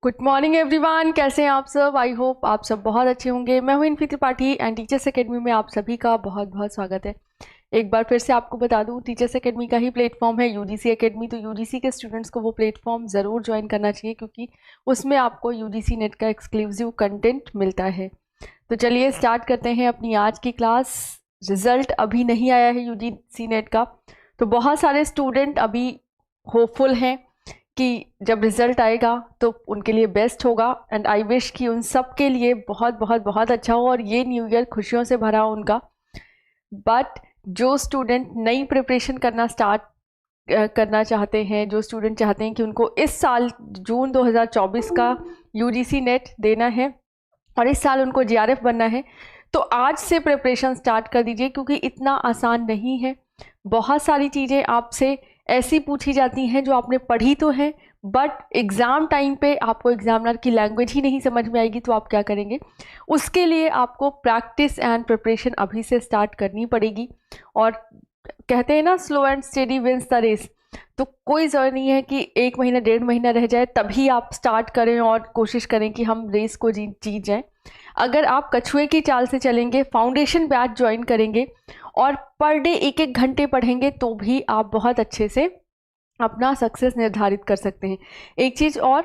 Good morning everyone, कैसे हैं आप सब। आई होप आप सब बहुत अच्छे होंगे। मैं हूं Infy Tripathi and teachers academy में आप सभी का बहुत बहुत स्वागत है। एक बार फिर से आपको बता दूं, टीचर्स एकेडमी का ही प्लेटफॉर्म है यूजीसी एकेडमी। तो यूजीसी के स्टूडेंट्स को वो प्लेटफॉर्म ज़रूर ज्वाइन करना चाहिए, क्योंकि उसमें आपको यूजीसी नेट का एक्सक्लूसिव कंटेंट मिलता है। तो चलिए स्टार्ट करते हैं अपनी आज की क्लास। रिज़ल्ट अभी नहीं आया है यूजीसी नेट का, तो बहुत सारे स्टूडेंट अभी होपफुल हैं कि जब रिज़ल्ट आएगा तो उनके लिए बेस्ट होगा। एंड आई विश कि उन सब के लिए बहुत बहुत बहुत अच्छा हो और ये न्यू ईयर खुशियों से भरा हो उनका। बट जो स्टूडेंट नई प्रिपरेशन करना स्टार्ट करना चाहते हैं, जो स्टूडेंट चाहते हैं कि उनको इस साल जून 2024 का यूजीसी नेट देना है और इस साल उनको जीआरएफ बनना है, तो आज से प्रिपरेशन स्टार्ट कर दीजिए, क्योंकि इतना आसान नहीं है। बहुत सारी चीज़ें आपसे ऐसी पूछी जाती हैं जो आपने पढ़ी तो है, बट एग्ज़ाम टाइम पे आपको एग्जामिनर की लैंग्वेज ही नहीं समझ में आएगी, तो आप क्या करेंगे। उसके लिए आपको प्रैक्टिस एंड प्रिपरेशन अभी से स्टार्ट करनी पड़ेगी। और कहते हैं ना, slow and steady wins the race. तो कोई ज़रूरत नहीं है कि 1 महीना 1.5 महीना रह जाए तभी आप स्टार्ट करें और कोशिश करें कि हम रेस को जीत जाएं। अगर आप कछुए की चाल से चलेंगे, फाउंडेशन बैच ज्वाइन करेंगे और पर डे 1-1 घंटे पढ़ेंगे, तो भी आप बहुत अच्छे से अपना सक्सेस निर्धारित कर सकते हैं। एक चीज़ और,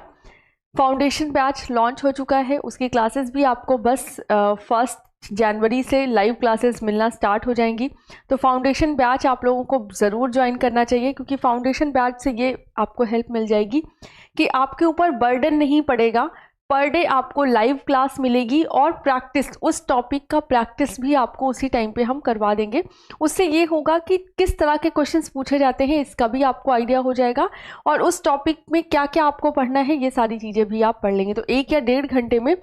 फाउंडेशन बैच लॉन्च हो चुका है, उसकी क्लासेस भी आपको बस 1 जनवरी से लाइव क्लासेस मिलना स्टार्ट हो जाएंगी। तो फाउंडेशन बैच आप लोगों को ज़रूर ज्वाइन करना चाहिए, क्योंकि फाउंडेशन बैच से ये आपको हेल्प मिल जाएगी कि आपके ऊपर बर्डन नहीं पड़ेगा। पर डे आपको लाइव क्लास मिलेगी और प्रैक्टिस, उस टॉपिक का प्रैक्टिस भी आपको उसी टाइम पे हम करवा देंगे। उससे ये होगा कि किस तरह के क्वेश्चंस पूछे जाते हैं इसका भी आपको आइडिया हो जाएगा, और उस टॉपिक में क्या क्या आपको पढ़ना है ये सारी चीज़ें भी आप पढ़ लेंगे। तो 1 या 1.5 घंटे में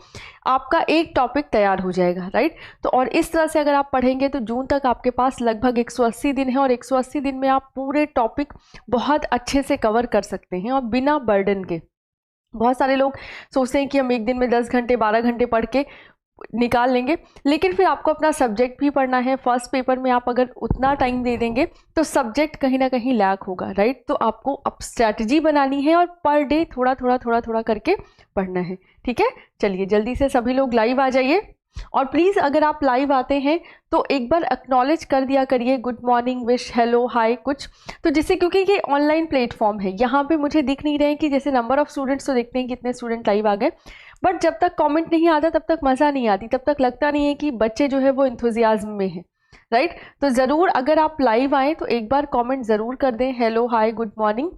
आपका एक टॉपिक तैयार हो जाएगा, राइट। तो और इस तरह से अगर आप पढ़ेंगे तो जून तक आपके पास लगभग 180 दिन है, और 180 दिन में आप पूरे टॉपिक बहुत अच्छे से कवर कर सकते हैं और बिना बर्डन के। बहुत सारे लोग सोचते हैं कि हम एक दिन में 10 घंटे 12 घंटे पढ़ के निकाल लेंगे, लेकिन फिर आपको अपना सब्जेक्ट भी पढ़ना है। फर्स्ट पेपर में आप अगर उतना टाइम दे देंगे तो सब्जेक्ट कहीं ना कहीं लैक होगा, राइट। तो आपको अब स्ट्रैटेजी बनानी है और पर डे थोड़ा थोड़ा थोड़ा थोड़ा करके पढ़ना है, ठीक है। चलिए जल्दी से सभी लोग लाइव आ जाइए, और प्लीज़ अगर आप लाइव आते हैं तो एक बार एक्नॉलेज कर दिया करिए, गुड मॉर्निंग, विश, हेलो, हाय कुछ। तो जिससे, क्योंकि ये ऑनलाइन प्लेटफॉर्म है, यहाँ पे मुझे दिख नहीं रहे कि जैसे नंबर ऑफ़ स्टूडेंट्स तो देखते हैं कितने स्टूडेंट लाइव आ गए, बट जब तक कमेंट नहीं आता तब तक मज़ा नहीं आती, तब तक लगता नहीं है कि बच्चे जो है वो इंथुजियाज्म में है, राइट। तो ज़रूर अगर आप लाइव आएँ तो एक बार कॉमेंट ज़रूर कर दें, हेलो, हाय, गुड मॉर्निंग,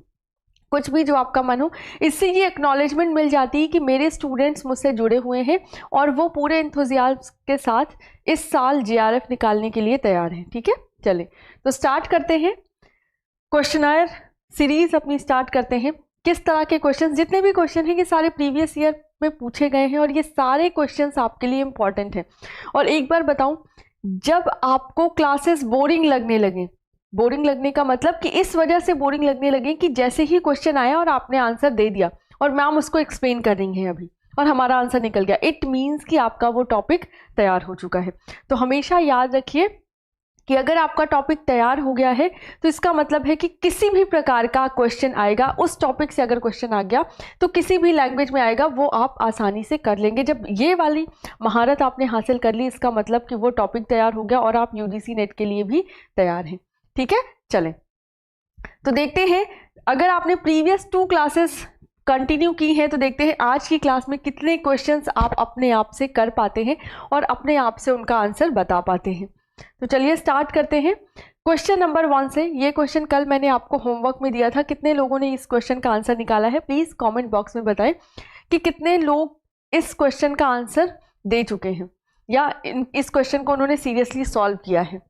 कुछ भी जो आपका मन हो। इससे ये एक्नॉलेजमेंट मिल जाती है कि मेरे स्टूडेंट्स मुझसे जुड़े हुए हैं और वो पूरे इंथुजियाज्म के साथ इस साल जीआरएफ निकालने के लिए तैयार हैं, ठीक है। चले तो स्टार्ट करते हैं, क्वेश्चनर सीरीज अपनी स्टार्ट करते हैं। किस तरह के क्वेश्चन, जितने भी क्वेश्चन हैं ये सारे प्रीवियस ईयर में पूछे गए हैं, और ये सारे क्वेश्चन आपके लिए इंपॉर्टेंट हैं। और एक बार बताऊं, जब आपको क्लासेस बोरिंग लगने लगे, बोरिंग लगने का मतलब कि इस वजह से बोरिंग लगने लगे कि जैसे ही क्वेश्चन आया और आपने आंसर दे दिया और मैम उसको एक्सप्लेन कर रही हैं अभी और हमारा आंसर निकल गया, इट मीन्स कि आपका वो टॉपिक तैयार हो चुका है। तो हमेशा याद रखिए कि अगर आपका टॉपिक तैयार हो गया है तो इसका मतलब है कि किसी भी प्रकार का क्वेश्चन आएगा, उस टॉपिक से अगर क्वेश्चन आ गया तो किसी भी लैंग्वेज में आएगा, वो आप आसानी से कर लेंगे। जब ये वाली महारत आपने हासिल कर ली, इसका मतलब कि वो टॉपिक तैयार हो गया और आप यूजीसी नेट के लिए भी तैयार हैं, ठीक है। चलें तो देखते हैं, अगर आपने प्रीवियस 2 क्लासेस कंटिन्यू की हैं तो देखते हैं आज की क्लास में कितने क्वेश्चंस आप अपने आप से कर पाते हैं और अपने आप से उनका आंसर बता पाते हैं। तो चलिए स्टार्ट करते हैं क्वेश्चन नंबर 1 से। ये क्वेश्चन कल मैंने आपको होमवर्क में दिया था, कितने लोगों ने इस क्वेश्चन का आंसर निकाला है प्लीज़ कमेंट बॉक्स में बताएं कि कितने लोग इस क्वेश्चन का आंसर दे चुके हैं या इस क्वेश्चन को उन्होंने सीरियसली सॉल्व किया है।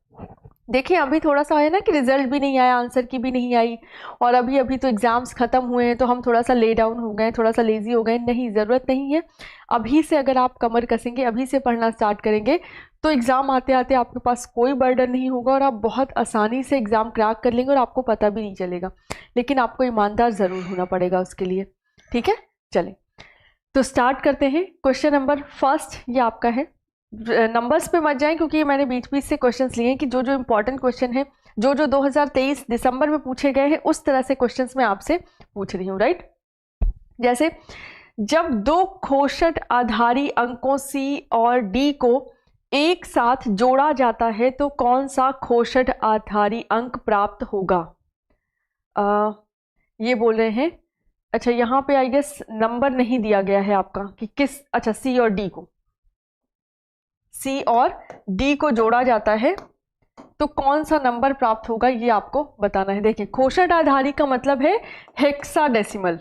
देखिए अभी थोड़ा सा है ना कि रिजल्ट भी नहीं आया, आंसर की भी नहीं आई, और अभी तो एग्ज़ाम्स ख़त्म हुए हैं तो हम थोड़ा सा ले डाउन हो गए, थोड़ा सा लेज़ी हो गए। नहीं, ज़रूरत नहीं है। अभी से अगर आप कमर कसेंगे, अभी से पढ़ना स्टार्ट करेंगे तो एग्ज़ाम आते आते आपके पास कोई बर्डन नहीं होगा और आप बहुत आसानी से एग्ज़ाम क्रैक कर लेंगे और आपको पता भी नहीं चलेगा। लेकिन आपको ईमानदार ज़रूर होना पड़ेगा उसके लिए, ठीक है। चलें तो स्टार्ट करते हैं। क्वेश्चन नंबर 1 ये आपका है। नंबर्स पे मत जाएं क्योंकि मैंने बीच बीच से क्वेश्चंस लिए हैं कि जो इंपॉर्टेंट क्वेश्चन है, जो 2023 दिसंबर में पूछे गए हैं, उस तरह से क्वेश्चंस मैं आपसे पूछ रही हूँ, राइट। जैसे जब दो खोसट आधारी अंकों C और D को एक साथ जोड़ा जाता है तो कौन सा खोसट आधारी अंक प्राप्त होगा? ये बोल रहे हैं, अच्छा यहाँ पे आई गेस नंबर नहीं दिया गया है आपका कि किस, अच्छा C और D को जोड़ा जाता है तो कौन सा नंबर प्राप्त होगा, ये आपको बताना है। देखिए, खोसट आधारी का मतलब है हेक्साडेसिमल।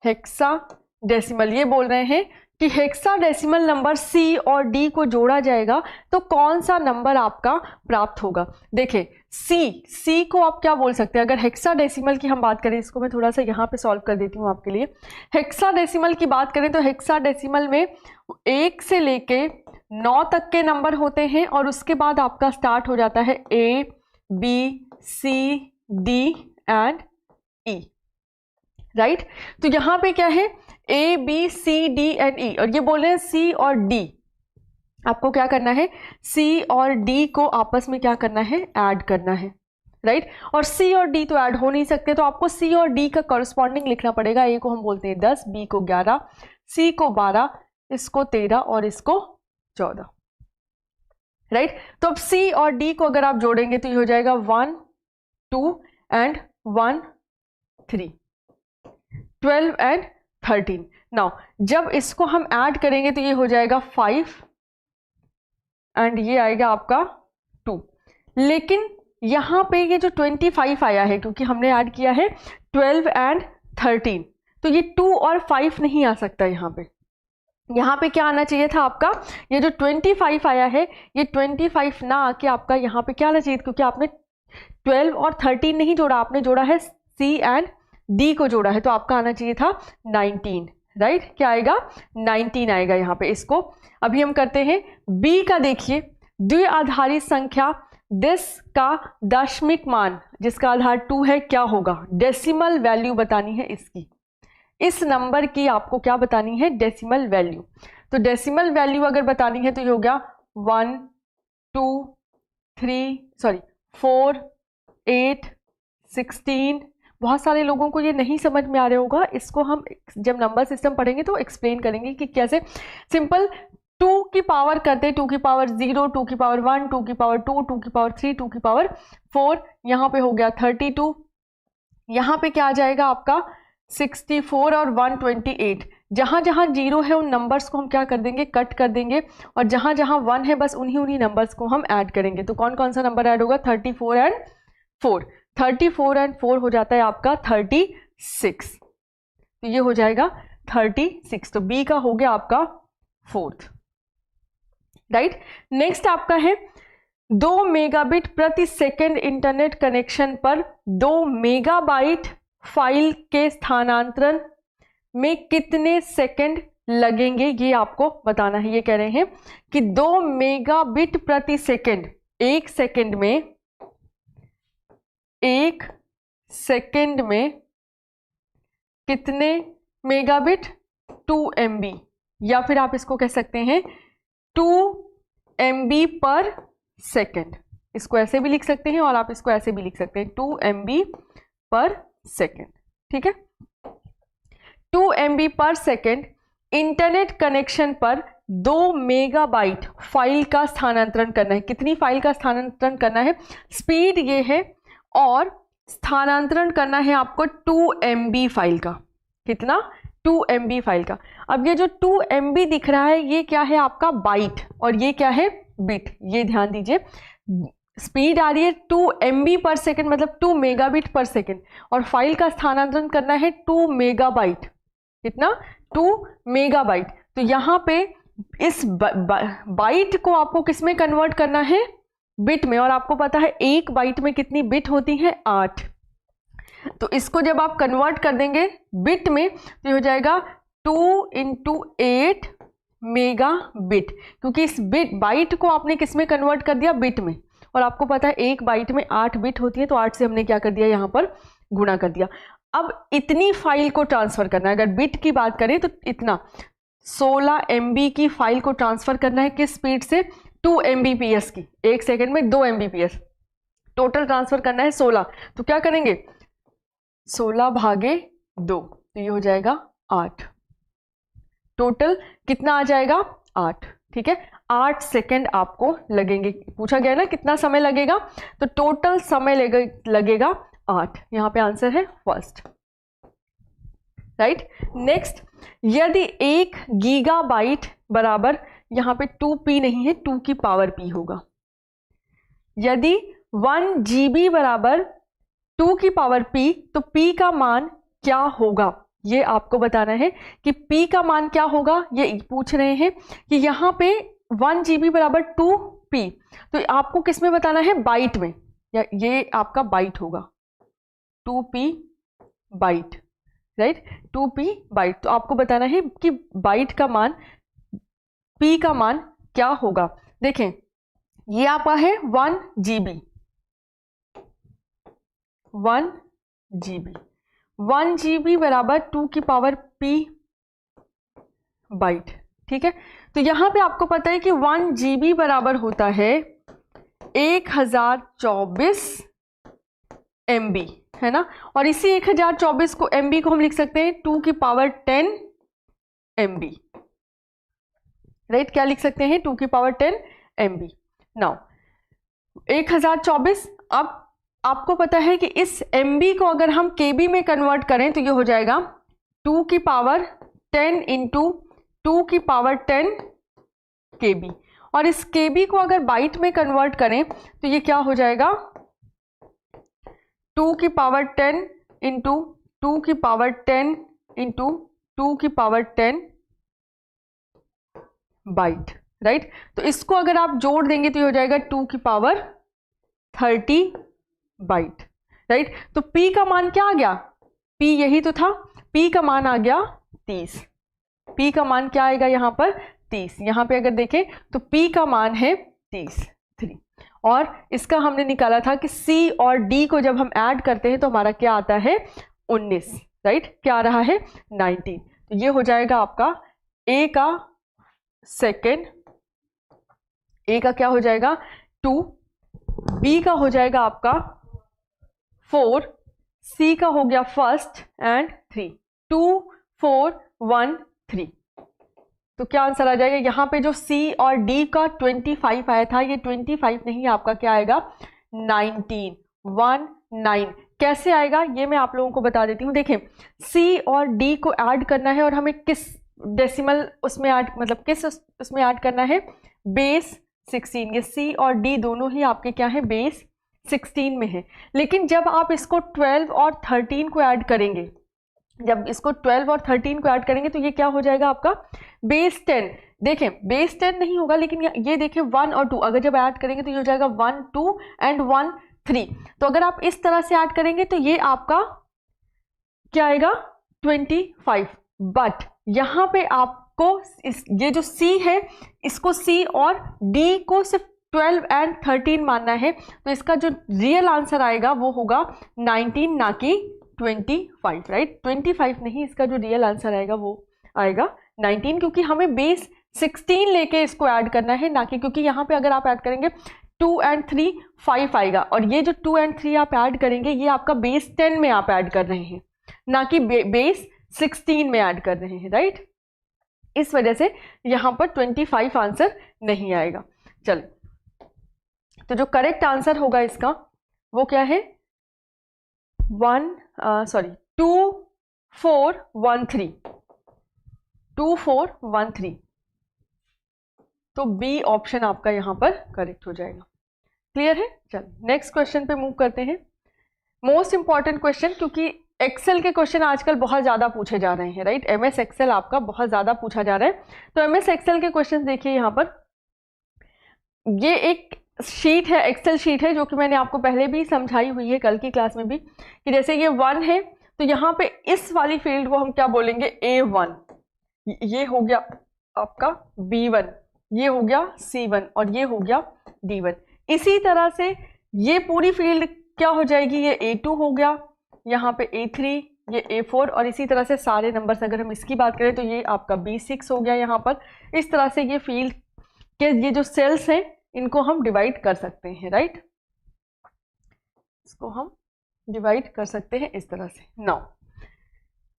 हेक्साडेसिमल, ये बोल रहे हैं कि हेक्साडेसिमल नंबर C और D को जोड़ा जाएगा तो कौन सा नंबर आपका प्राप्त होगा। देखिए, C को आप क्या बोल सकते हैं, अगर हेक्साडेसिमल की हम बात करें, इसको मैं थोड़ा सा यहाँ पे सॉल्व कर देती हूँ आपके लिए। हेक्साडेसिमल की बात करें तो हेक्साडेसिमल में 1 से लेके 9 तक के नंबर होते हैं और उसके बाद आपका स्टार्ट हो जाता है A, B, C, D and E, right. तो यहाँ पे क्या है, A, B, C, D and E, और ये बोल रहे हैं C और D। आपको क्या करना है, C और D को आपस में क्या करना है, ऐड करना है, राइट। और C और D तो ऐड हो नहीं सकते, तो आपको C और D का कॉरस्पॉन्डिंग लिखना पड़ेगा। A को हम बोलते हैं 10, B को 11, C को 12, इसको 13 और इसको 14, राइट। तो अब C और D को अगर आप जोड़ेंगे तो ये हो जाएगा 1, 2 एंड 1, 3, 12 एंड 13। नाउ जब इसको हम ऐड करेंगे तो ये हो जाएगा 5 एंड ये आएगा आपका 2। लेकिन यहाँ पे ये जो 25 आया है, क्योंकि हमने ऐड किया है 12 एंड 13, तो ये 2 और 5 नहीं आ सकता। यहाँ पे क्या आना चाहिए था आपका, ये जो 25 आया है, ये 25 ना आके आपका यहाँ पे क्या आना चाहिए, क्योंकि आपने 12 और 13 नहीं जोड़ा, आपने जोड़ा है C एंड D को जोड़ा है, तो आपका आना चाहिए था 19, राइट। क्या आएगा, 19 आएगा यहाँ पे। इसको अभी हम करते हैं B का। देखिए, द्विआधारी संख्या 10 का दशमिक मान जिसका आधार 2 है क्या होगा, डेसिमल वैल्यू बतानी है इसकी। इस नंबर की आपको क्या बतानी है, डेसिमल वैल्यू। तो डेसिमल वैल्यू अगर बतानी है तो ये हो गया 1, 2, 4, 8, 16। बहुत सारे लोगों को ये नहीं समझ में आ रहा होगा, इसको हम जब नंबर सिस्टम पढ़ेंगे तो एक्सप्लेन करेंगे कि कैसे। सिंपल 2 की पावर करते, 2 की पावर 0, 2 की पावर 1, 2 की पावर 2, 2 की पावर 3, 2 की पावर 4, यहाँ पे हो गया 32, यहाँ पे क्या आ जाएगा आपका 64 और 128। जहाँ जहाँ 0 है उन नंबर्स को हम क्या कर देंगे, कट कर देंगे, और जहाँ जहाँ 1 है बस उन्हीं नंबर्स को हम ऐड करेंगे। तो कौन कौन सा नंबर ऐड होगा, 34 एंड 4। 34 एंड 4 हो जाता है आपका 36, तो ये हो जाएगा 36। तो B का हो गया आपका 4th, राइट। नेक्स्ट आपका है 2 मेगाबिट प्रति सेकेंड इंटरनेट कनेक्शन पर 2 मेगाबाइट फाइल के स्थानांतरण में कितने सेकंड लगेंगे, ये आपको बताना है। ये कह रहे हैं कि 2 मेगाबिट प्रति सेकंड, एक सेकंड में कितने मेगाबिट, 2 MB, या फिर आप इसको कह सकते हैं 2 MB पर सेकंड। इसको ऐसे भी लिख सकते हैं और आप इसको ऐसे भी लिख सकते हैं, 2 MB पर सेकेंड, ठीक है। 2 MB पर सेकेंड इंटरनेट कनेक्शन पर 2 मेगाबाइट फाइल का स्थानांतरण करना है। कितनी फाइल का स्थानांतरण करना है, स्पीड ये है, और स्थानांतरण करना है आपको 2 MB फाइल का। कितना, 2 MB फाइल का। अब ये जो 2 MB दिख रहा है ये क्या है आपका बाइट, और ये क्या है बिट। ये ध्यान दीजिए, स्पीड आ रही है 2 MB पर सेकेंड, मतलब 2 मेगाबिट पर सेकेंड, और फाइल का स्थानांतरण करना है 2 मेगाबाइट। कितना, 2 मेगाबाइट। तो यहाँ पे इस बाइट को आपको किस में कन्वर्ट करना है, बिट में, और आपको पता है एक बाइट में कितनी बिट होती है, 8। तो इसको जब आप कन्वर्ट कर देंगे बिट में तो ये हो जाएगा 2 × 8 मेगा बिट, क्योंकि इस बाइट को आपने किस में कन्वर्ट कर दिया, बिट में, और आपको पता है एक बाइट में 8 बिट होती है, तो 8 से हमने क्या कर दिया, यहाँ पर गुणा कर दिया। अब इतनी फाइल को ट्रांसफर करना है, अगर बिट की बात करें तो इतना 16 MB की फाइल को ट्रांसफर करना है, किस स्पीड से, 2 Mbps की, एक सेकेंड में 2 Mbps टोटल ट्रांसफर करना है 16। तो क्या करेंगे, 16 भागे 2, तो ये हो जाएगा 8। टोटल कितना आ जाएगा 8, ठीक है। 8 सेकेंड आपको लगेंगे, पूछा गया ना कितना समय लगेगा, तो टोटल समय लगेगा 8। यहाँ पे आंसर है फर्स्ट, राइट। नेक्स्ट, यदि 1 गीगाबाइट बराबर, यहाँ पे 2p नहीं है, 2 की पावर p होगा। यदि 1 GB बराबर 2 की पावर p, तो p का मान क्या होगा, ये आपको बताना है कि p का मान क्या होगा। ये पूछ रहे हैं कि यहाँ पे 1 GB बराबर 2p, तो आपको किस में बताना है, बाइट में, या ये आपका बाइट होगा, 2p bite, right, 2p bite. तो आपको बताना है कि बाइट का मान, p का मान क्या होगा। देखें, ये आपका है 1 GB, 1 GB, 1 GB बराबर 2 की पावर p बाइट, ठीक है। तो यहां पे आपको पता है कि 1 GB बराबर होता है 1024 MB, है ना। और इसी 1024 को MB को हम लिख सकते हैं 2 की पावर 10 MB, राइट। क्या लिख सकते हैं, 2 की पावर 10 MB। नाउ 1024, अब आपको पता है कि इस MB को अगर हम KB में कन्वर्ट करें तो ये हो जाएगा 2 की पावर 10 इंटू 2 की पावर 10 KB। और इस KB को अगर बाइट में कन्वर्ट करें तो ये क्या हो जाएगा, 2 की पावर 10 इंटू 2 की पावर 10 इंटू 2 की पावर 10 बाइट, राइट। तो इसको अगर आप जोड़ देंगे तो ये हो जाएगा 2 की पावर 30 बाइट, राइट। तो P का मान क्या आ गया, P यही तो था, P का मान आ गया 30। P का मान क्या आएगा यहाँ पर, 30। यहाँ पे अगर देखें तो P का मान है 30, 3। और इसका हमने निकाला था कि C और D को जब हम ऐड करते हैं तो हमारा क्या आता है, 19, राइट। क्या आ रहा है, 19। तो ये हो जाएगा आपका A का सेकेंड, A का क्या हो जाएगा 2, B का हो जाएगा आपका 4, C का हो गया फर्स्ट एंड 3, 2 4 1 3। तो क्या आंसर आ जाएगा, यहाँ पे जो C और D का 25 आया था, ये 25 नहीं, आपका क्या आएगा 19, 19। कैसे आएगा ये मैं आप लोगों को बता देती हूँ। देखें, C और D को ऐड करना है और हमें किस डेसिमल उसमें ऐड, मतलब किस उसमें ऐड करना है, बेस 16। ये C और D दोनों ही आपके क्या है, बेस 16 में है। लेकिन जब आप इसको 12 और 13 को ऐड करेंगे, जब इसको 12 और 13 को ऐड करेंगे तो ये क्या हो जाएगा आपका बेस 10। देखें, बेस 10 नहीं होगा, लेकिन ये देखें 1 और 2 अगर जब ऐड करेंगे तो ये हो जाएगा 1 2 एंड 1 3। तो अगर आप इस तरह से ऐड करेंगे तो ये आपका क्या आएगा 25। बट यहाँ पे आपको ये जो C है, इसको C और D को सिर्फ 12 एंड 13 मानना है। तो इसका जो रियल आंसर आएगा वो होगा 19, ना कि 25, राइट। 25 नहीं, इसका जो रियल आंसर आएगा वो आएगा 19, क्योंकि हमें बेस 16 लेके इसको ऐड करना है, ना कि, क्योंकि यहाँ पे अगर आप ऐड करेंगे 2 एंड 3 5 आएगा, और ये जो 2 एंड 3 आप ऐड करेंगे ये आपका बेस 10 में आप ऐड कर रहे हैं, ना कि बेस 16 में ऐड कर रहे हैं, राइट। इस वजह से यहाँ पर 25 आंसर नहीं आएगा। चलो, तो जो करेक्ट आंसर होगा इसका वो क्या है, 2413, 2413। तो बी ऑप्शन आपका यहां पर करेक्ट हो जाएगा। क्लियर है। चलो नेक्स्ट क्वेश्चन पे मूव करते हैं। मोस्ट इंपॉर्टेंट क्वेश्चन, क्योंकि एक्सेल के क्वेश्चन आजकल बहुत ज्यादा पूछे जा रहे हैं, राइट। एमएस एक्सेल आपका बहुत ज्यादा पूछा जा रहा है। तो एमएस एक्सेल के क्वेश्चन देखिए, यहां पर ये एक शीट है, एक्सेल शीट है, जो कि मैंने आपको पहले भी समझाई हुई है कल की क्लास में भी, कि जैसे ये 1 है तो यहाँ पे इस वाली फील्ड को हम क्या बोलेंगे, A1, ये हो गया आपका B1, ये हो गया C1 और ये हो गया D1। इसी तरह से ये पूरी फील्ड क्या हो जाएगी, ये A2 हो गया, यहाँ पे A3, ये A4, और इसी तरह से सारे नंबर्स अगर हम इसकी बात करें तो ये आपका B6 हो गया यहाँ पर। इस तरह से ये फील्ड के ये जो सेल्स हैं इनको हम डिवाइड कर सकते हैं, राइट। इसको हम डिवाइड कर सकते हैं इस तरह से। नाउ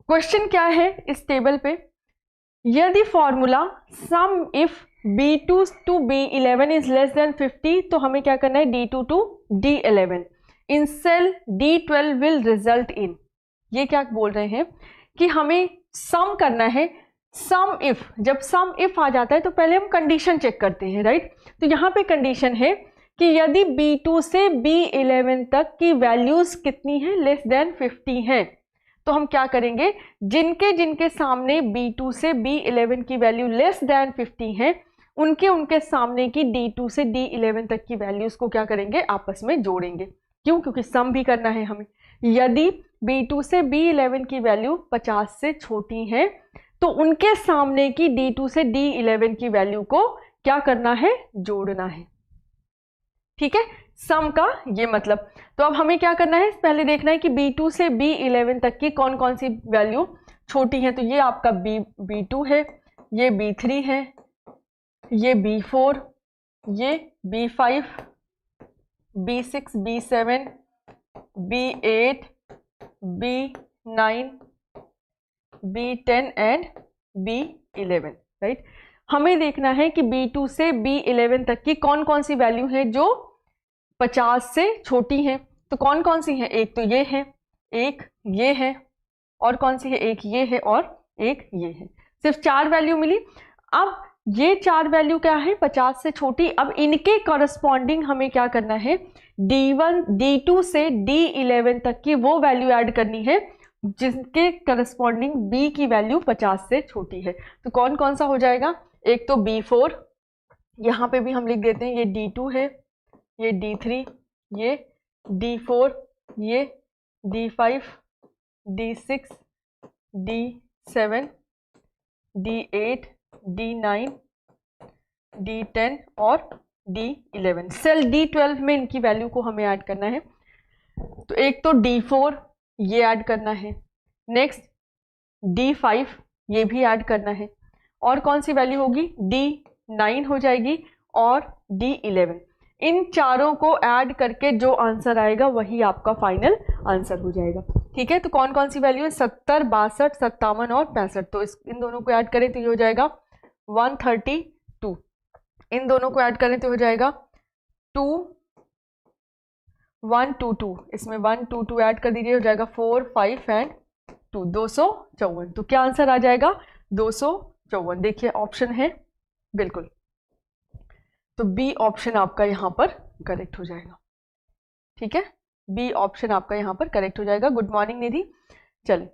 क्वेश्चन क्या है इस टेबल पे, यदि formula sum if B2 to B11 is less than 50 तो हमें क्या करना है, D2 to D11 in cell D12 will result in, ये क्या बोल रहे हैं कि हमें सम करना है। सम इफ, जब सम इफ आ जाता है तो पहले हम कंडीशन चेक करते हैं, राइट। तो यहाँ पे कंडीशन है कि यदि B2 से B11 तक की वैल्यूज कितनी है, लेस देन 50 है, तो हम क्या करेंगे, जिनके जिनके सामने B2 से B11 की वैल्यू लेस देन 50 है, उनके सामने की D2 से D11 तक की वैल्यूज को क्या करेंगे, आपस में जोड़ेंगे। क्यों? क्योंकि सम भी करना है हमें। यदि B2 से B11 की वैल्यू 50 से छोटी है तो उनके सामने की D2 से D11 की वैल्यू को क्या करना है, जोड़ना है। ठीक है, सम का ये मतलब। तो अब हमें क्या करना है, पहले देखना है कि B2 से B11 तक की कौन कौन सी वैल्यू छोटी है। तो ये आपका B2 है, ये B3 है, ये B4, ये B5, B6, B7, B8, B9, B10 and B11, right. हमें देखना है कि B2 से B11 तक की कौन कौन सी वैल्यू है जो 50 से छोटी हैं। तो कौन कौन सी है, एक तो ये है, एक ये है, और कौन सी है, एक ये है और एक ये है। सिर्फ 4 वैल्यू मिली। अब ये 4 वैल्यू क्या है, 50 से छोटी। अब इनके कॉरस्पॉन्डिंग हमें क्या करना है, D1 D2 से D11 तक की वो वैल्यू ऐड करनी है जिसके करस्पॉन्डिंग B की वैल्यू 50 से छोटी है। तो कौन कौन सा हो जाएगा, एक तो B4, यहाँ पे भी हम लिख देते हैं, ये D2 है, ये D3, ये D4, ये D5, D6, D7, D8, D9, D10 और D11। सेल D12 में इनकी वैल्यू को हमें ऐड करना है। तो एक तो D4 ये ऐड करना है, नेक्स्ट D5 ये भी ऐड करना है, और कौन सी वैल्यू होगी, D9 हो जाएगी, और D11। इन चारों को ऐड करके जो आंसर आएगा वही आपका फाइनल आंसर हो जाएगा। ठीक है, तो कौन कौन सी वैल्यू है, 70, 62, 57 और 65। तो इन दोनों को ऐड करें तो ये हो जाएगा 132। इन दोनों को ऐड करें तो हो जाएगा 122। इसमें 122 ऐड कर दीजिए, हो जाएगा 4, 5 एंड 2, 254। तो क्या आंसर आ जाएगा, 254। देखिए ऑप्शन है बिल्कुल, तो बी ऑप्शन आपका यहाँ पर करेक्ट हो जाएगा। ठीक है, बी ऑप्शन आपका यहाँ पर करेक्ट हो जाएगा। गुड मॉर्निंग निधि। चलिए,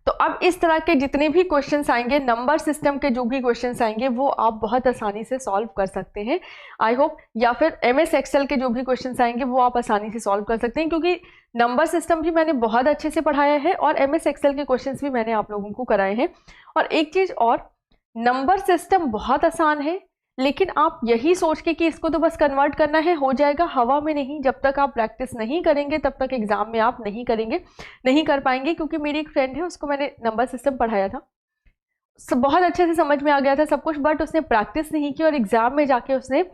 तो अब इस तरह के जितने भी क्वेश्चंस आएंगे, नंबर सिस्टम के जो भी क्वेश्चंस आएंगे, वो आप बहुत आसानी से सॉल्व कर सकते हैं, आई होप। या फिर MS एक्सेल के जो भी क्वेश्चंस आएंगे वो आप आसानी से सॉल्व कर सकते हैं, क्योंकि नंबर सिस्टम भी मैंने बहुत अच्छे से पढ़ाया है और MS एक्सेल के क्वेश्चंस भी मैंने आप लोगों को कराए हैं। और एक चीज़ और, नंबर सिस्टम बहुत आसान है, लेकिन आप यही सोच के कि इसको तो बस कन्वर्ट करना है, हो जाएगा, हवा में नहीं। जब तक आप प्रैक्टिस नहीं करेंगे तब तक एग्जाम में आप नहीं कर पाएंगे। क्योंकि मेरी एक फ्रेंड है, उसको मैंने नंबर सिस्टम पढ़ाया था, बहुत अच्छे से समझ में आ गया था सब कुछ, बट उसने प्रैक्टिस नहीं की और एग्जाम में जाके उसने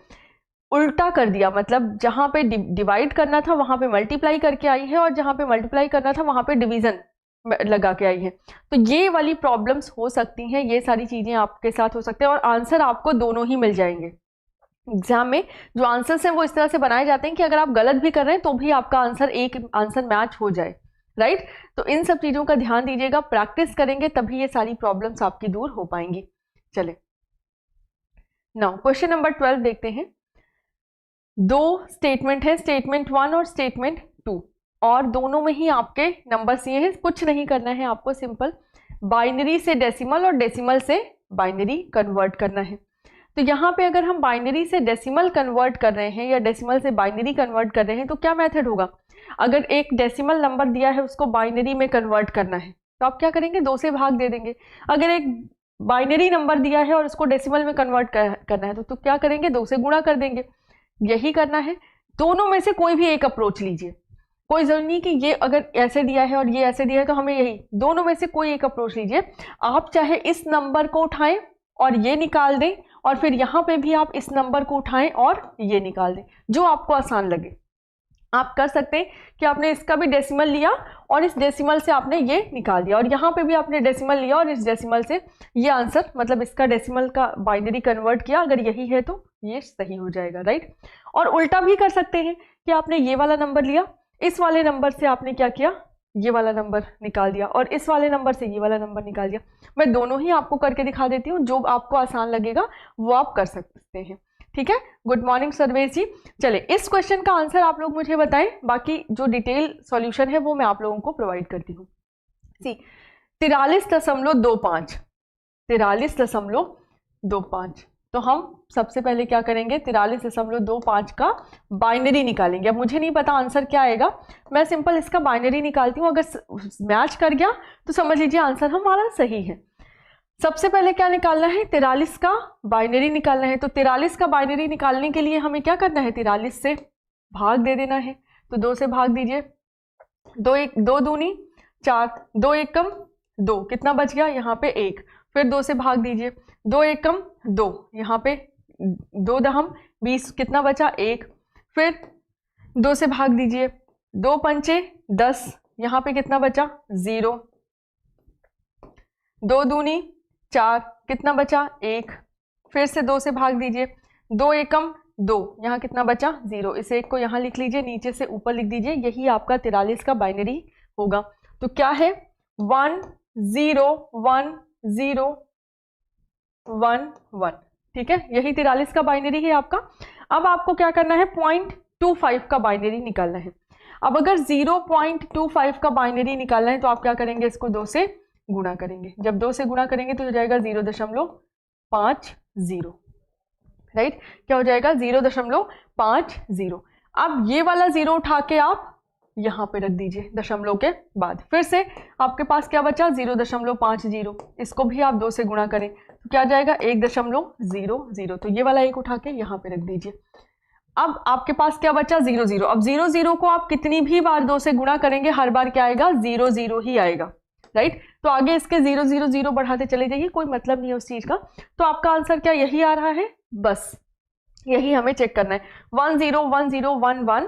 उल्टा कर दिया। मतलब जहाँ पे डिवाइड करना था वहाँ पे मल्टीप्लाई करके आई है, और जहाँ पे मल्टीप्लाई करना था वहाँ पे डिवीजन लगा के आई है। तो ये वाली प्रॉब्लम्स हो सकती हैं, ये सारी चीज़ें आपके साथ हो सकते हैं, और आंसर आपको दोनों ही मिल जाएंगे। एग्जाम में जो आंसर्स हैं वो इस तरह से बनाए जाते हैं कि अगर आप गलत भी कर रहे हैं तो भी आपका आंसर एक आंसर मैच हो जाए, राइट। तो इन सब चीज़ों का ध्यान दीजिएगा, प्रैक्टिस करेंगे तभी ये सारी प्रॉब्लम्स आपकी दूर हो पाएंगी। चले नाउ क्वेश्चन नंबर 12 देखते हैं। 2 स्टेटमेंट है, स्टेटमेंट 1 और स्टेटमेंट 2, और दोनों में ही आपके नंबर्स ये हैं। कुछ नहीं करना है आपको, सिंपल बाइनरी से डेसिमल और डेसिमल से बाइनरी कन्वर्ट करना है। तो यहाँ पे अगर हम बाइनरी से डेसिमल कन्वर्ट कर रहे हैं या डेसिमल से बाइनरी कन्वर्ट कर रहे हैं तो क्या मेथड होगा, अगर एक डेसिमल नंबर दिया है उसको बाइनरी में कन्वर्ट करना है तो आप क्या करेंगे, 2 से भाग दे देंगे। अगर एक बाइनरी नंबर दिया है और उसको डेसिमल में कन्वर्ट करना है तो क्या करेंगे, 2 से गुणा कर देंगे। यही करना है, दोनों में से कोई भी एक अप्रोच लीजिए, कोई जरूरी नहीं कि ये अगर ऐसे दिया है और ये ऐसे दिया है तो हमें यही, दोनों में से कोई एक अप्रोच लीजिए। आप चाहे इस नंबर को उठाएं और ये निकाल दें, और फिर यहाँ पे भी आप इस नंबर को उठाएं और ये निकाल दें, जो आपको आसान लगे। आप कर सकते हैं कि आपने इसका भी डेसिमल लिया और इस डेसिमल से आपने ये निकाल दिया, और यहाँ पे भी आपने डेसिमल लिया और इस डेसिमल से ये आंसर, मतलब इसका डेसिमल का बाइनरी कन्वर्ट किया, अगर यही है तो ये सही हो जाएगा, राइट। और उल्टा भी कर सकते हैं कि आपने ये वाला नंबर लिया, इस वाले नंबर से आपने क्या किया, ये वाला नंबर निकाल दिया, और इस वाले नंबर से ये वाला नंबर निकाल दिया। मैं दोनों ही आपको करके दिखा देती हूँ, जो आपको आसान लगेगा वो आप कर सकते हैं, ठीक है। गुड मॉर्निंग सर्वेश जी। चले, इस क्वेश्चन का आंसर आप लोग मुझे बताएं, बाकी जो डिटेल सॉल्यूशन है वो मैं आप लोगों को प्रोवाइड करती हूँ। सी 43.25, 43.25। तो हम सबसे पहले क्या करेंगे, 43.25 का बाइनरी निकालेंगे। अब मुझे नहीं पता आंसर क्या आएगा, मैं सिंपल इसका बाइनरी निकालती हूँ, अगर मैच कर गया तो समझ लीजिए आंसर हमारा सही है। सबसे पहले क्या निकालना है, 43 का बाइनरी निकालना है। तो 43 का बाइनरी निकालने के लिए हमें क्या करना है, 43 से भाग दे देना है। तो 2 से भाग दीजिए, 2 दूनी 4, 2 एकम 2, कितना बच गया यहाँ पे 1। फिर 2 से भाग दीजिए, 2 एकम 2, यहाँ पे 2 दहम 20, कितना बचा 1। फिर 2 से भाग दीजिए, 2 पंचे 10, यहाँ पे कितना बचा 0। 2 दूनी 4, कितना बचा 1। फिर से 2 से भाग दीजिए, 2 एकम 2, यहाँ कितना बचा 0। इस 1 को यहाँ लिख लीजिए, नीचे से ऊपर लिख दीजिए, यही आपका 43 का बाइनरी होगा। तो क्या है 1 0 1 0 1 1, ठीक है, यही 43 का बाइनरी है आपका। अब आपको क्या करना है, 0.25 का बाइनरी निकालना है। अब अगर 0.25 का बाइनरी निकालना है तो आप क्या करेंगे, इसको 2 से गुणा करेंगे। जब 2 से गुणा करेंगे तो हो जाएगा 0.50, राइट। क्या हो जाएगा 0.50। अब ये वाला 0 उठा के आप यहाँ पे रख दीजिए दशमलव के बाद। फिर से आपके पास क्या बचा 0.50, इसको भी आप 2 से गुणा करें तो क्या जाएगा 1.00। तो ये वाला 1 उठा के यहाँ पे रख दीजिए। अब आपके पास क्या बचा 0 अब 0 को आप कितनी भी बार 2 से गुणा करेंगे, हर बार क्या आएगा 0 ही आएगा, राइट। तो आगे इसके 0 बढ़ाते चले जाइए, कोई मतलब नहीं है उस चीज का। तो आपका आंसर क्या यही आ रहा है, बस यही हमें चेक करना है। 1 0 1 0 1 1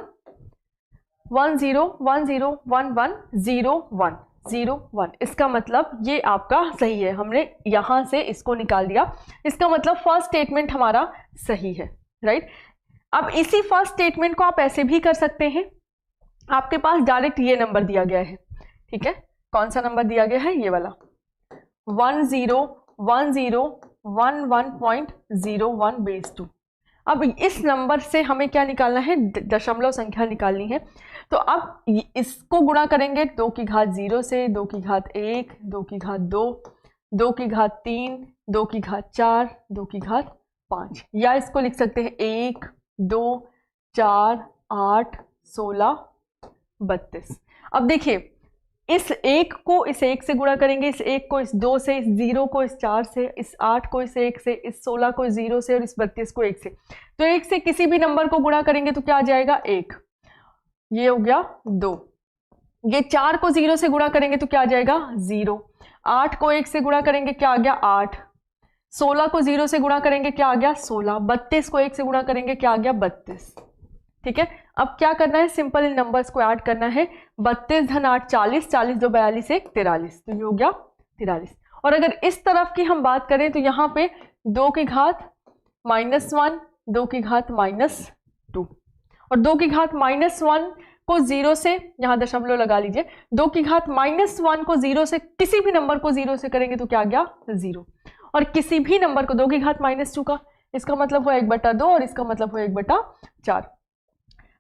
1 0 1 0 1 1 0 1 0 1, इसका मतलब ये आपका सही है। हमने यहां से इसको निकाल दिया, इसका मतलब फर्स्ट स्टेटमेंट हमारा सही है, राइट। अब इसी फर्स्ट स्टेटमेंट को आप ऐसे भी कर सकते हैं, आपके पास डायरेक्ट ये नंबर दिया गया है, ठीक है। कौन सा नंबर दिया गया है, ये वाला 1 0 1 0 1 1.01 बेस 2। अब इस नंबर से हमें क्या निकालना है, दशमलव संख्या निकालनी है। तो अब इसको गुणा करेंगे 2 की घात 0 से, 2 की घात 1, 2 की घात 2, 2 की घात 3, 2 की घात 4, 2 की घात 5, या इसको लिख सकते हैं 1 2 4 8 16 32। अब देखिए इस 1 को इस 1 से गुणा करेंगे, इस 1 को इस 2 से, इस 0 को इस 4 से, इस 8 को इस 1 से, इस 16 को इस 0 से और इस 32 को 1 से। तो 1 से किसी भी नंबर को गुणा करेंगे तो क्या आ जाएगा 1, ये हो गया 2। ये 4 को 0 से गुणा करेंगे तो क्या आ जाएगा 0। 8 को 1 से गुणा करेंगे क्या आ गया 8। 16 को 0 से गुणा करेंगे क्या आ गया 16। 32 को 1 से गुणा करेंगे क्या आ गया 32, ठीक है। अब क्या करना है, सिंपल इन नंबर्स को ऐड करना है। 32 धन 8 40, 40 2 42 1 43, तो ये हो गया 43। और अगर इस तरफ की हम बात करें तो यहाँ पे 2 की घात -1, 2 की घात -2 और 2 की घात -1 को 0 से, यहाँ दशमलव लगा लीजिए, 2 की घात -1 को 0 से, किसी भी नंबर को 0 से करेंगे तो क्या आ गया 0। और किसी भी नंबर को 2 की घात -2 का, इसका मतलब हुआ 1/2 और इसका मतलब हुआ 1/4।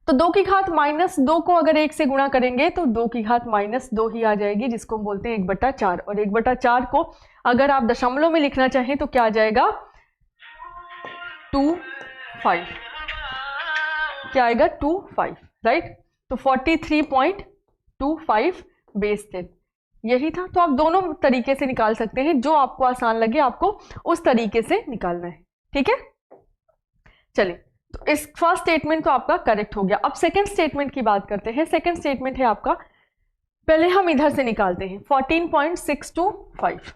तो 2 की घात -2 को अगर 1 से गुणा करेंगे तो 2 की घात -2 ही आ जाएगी, जिसको हम बोलते हैं 1/4। और 1/4 को अगर आप दशमलव में लिखना चाहें तो क्या आ जाएगा 25, क्या आएगा 25, राइट। तो 43.25 बेस 10 यही था। तो आप दोनों तरीके से निकाल सकते हैं, जो आपको आसान लगे आपको उस तरीके से निकालना है, ठीक है। चलिए, तो इस फर्स्ट स्टेटमेंट तो आपका करेक्ट हो गया। अब सेकंड स्टेटमेंट की बात करते हैं। सेकंड स्टेटमेंट है आपका, पहले हम इधर से निकालते हैं 14.625,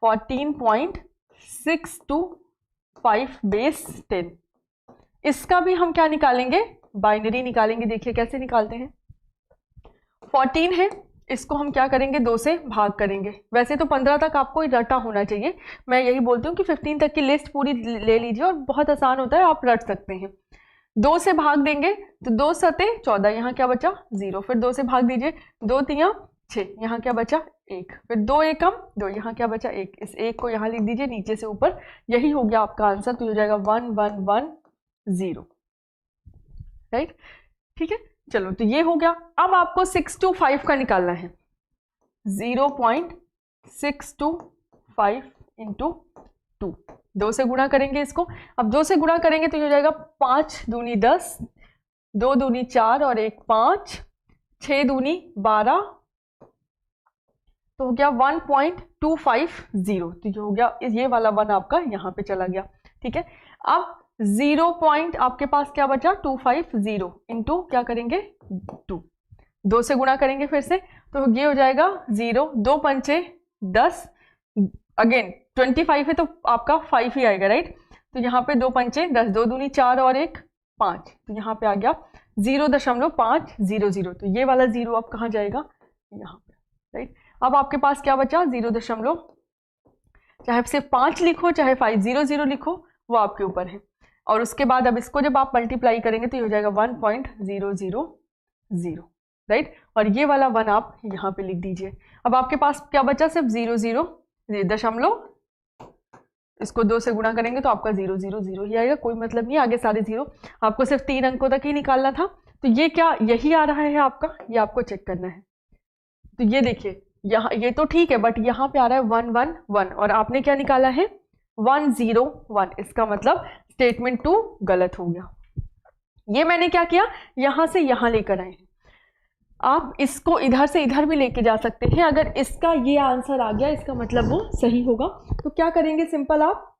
14.625 बेस 10। इसका भी हम क्या निकालेंगे बाइनरी निकालेंगे। देखिए कैसे निकालते हैं। 14 है, इसको हम क्या करेंगे, 2 से भाग करेंगे। वैसे तो 15 तक आपको रटा होना चाहिए, मैं यही बोलती हूँ कि 15 तक की लिस्ट पूरी ले लीजिए और बहुत आसान होता है, आप रट सकते हैं। 2 से भाग देंगे तो 2 सते 14, यहाँ क्या बचा 0, फिर 2 से भाग दीजिए, 2 तियां 6, यहाँ क्या बचा 1, फिर 2 एकम 2, यहाँ क्या बचा 1, इस 1 को यहाँ लिख दीजिए नीचे से ऊपर, यही हो गया आपका आंसर। तो हो जाएगा 1 1 1 0, राइट। ठीक है, चलो तो ये हो गया। अब आपको 625 का निकालना है। 0.625 इंटू 2, 2 से गुणा करेंगे इसको। अब 2 से गुणा करेंगे तो ये हो जाएगा 5 दूनी 10, 2 दूनी 4 और 1 5, 6 दूनी 12, तो हो गया 1.250। तो ये हो गया, ये वाला 1 आपका यहाँ पे चला गया। ठीक है, अब 0 पॉइंट आपके पास क्या बचा 250 इंटू क्या करेंगे 2, 2 से गुणा करेंगे फिर से, तो ये हो जाएगा 0, 2 पंचे 10, अगेन 25 है तो आपका 5 ही आएगा, राइट। तो यहाँ पे 2 पंचे 10, 2 दूनी 4 और 1 5, तो यहाँ पे आ गया 0.500। तो ये वाला 0 अब कहाँ जाएगा, यहाँ पे, राइट। अब आपके पास क्या बचा 0, चाहे सिर्फ 5 लिखो चाहे 500 लिखो, वो आपके ऊपर है। और उसके बाद अब इसको जब आप मल्टीप्लाई करेंगे तो ये हो जाएगा 1.000, राइट। और ये वाला 1 आप यहाँ पे लिख दीजिए। अब आपके पास क्या बचा, सिर्फ 0 इसको 2 से गुणा करेंगे तो आपका 0 ही आएगा, कोई मतलब नहीं आगे सारे 0, आपको सिर्फ 3 अंकों तक ही निकालना था। तो ये क्या यही आ रहा है आपका, ये आपको चेक करना है। तो ये देखिए यहाँ ये तो ठीक है, बट यहाँ पे आ रहा है 111 और आपने क्या निकाला है 101, इसका मतलब स्टेटमेंट 2 गलत हो गया। ये मैंने क्या किया, यहां से यहां लेकर आए हैं। आप इसको इधर से इधर भी लेके जा सकते हैं। अगर इसका ये आंसर आ गया इसका मतलब वो सही होगा। तो क्या करेंगे, सिंपल आप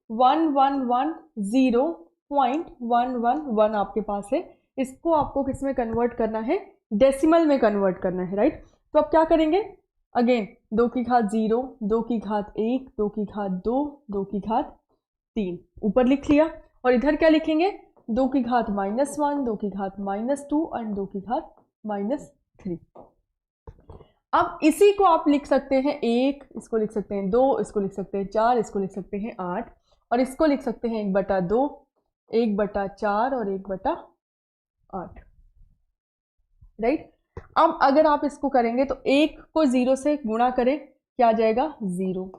1110.111 आपके पास है, इसको आपको किस में कन्वर्ट करना है, डेसिमल में कन्वर्ट करना है, राइट। तो अब क्या करेंगे, अगेन 2 की घात 0, 2 की घात 1, 2 की घात 2, 2 की घात 3 ऊपर लिख लिया, और इधर क्या लिखेंगे 2 की घात -1, 2 की घात -2 और 2 की घात -3। अब इसी को आप लिख सकते हैं 1, इसको लिख सकते हैं 2, इसको लिख सकते हैं 4, इसको लिख सकते हैं 8, और इसको लिख सकते हैं 1/2, 1/4 और 1/8, राइट। अब अगर आप इसको करेंगे तो 1 को 0 से गुणा करें क्या आ जाएगा 0,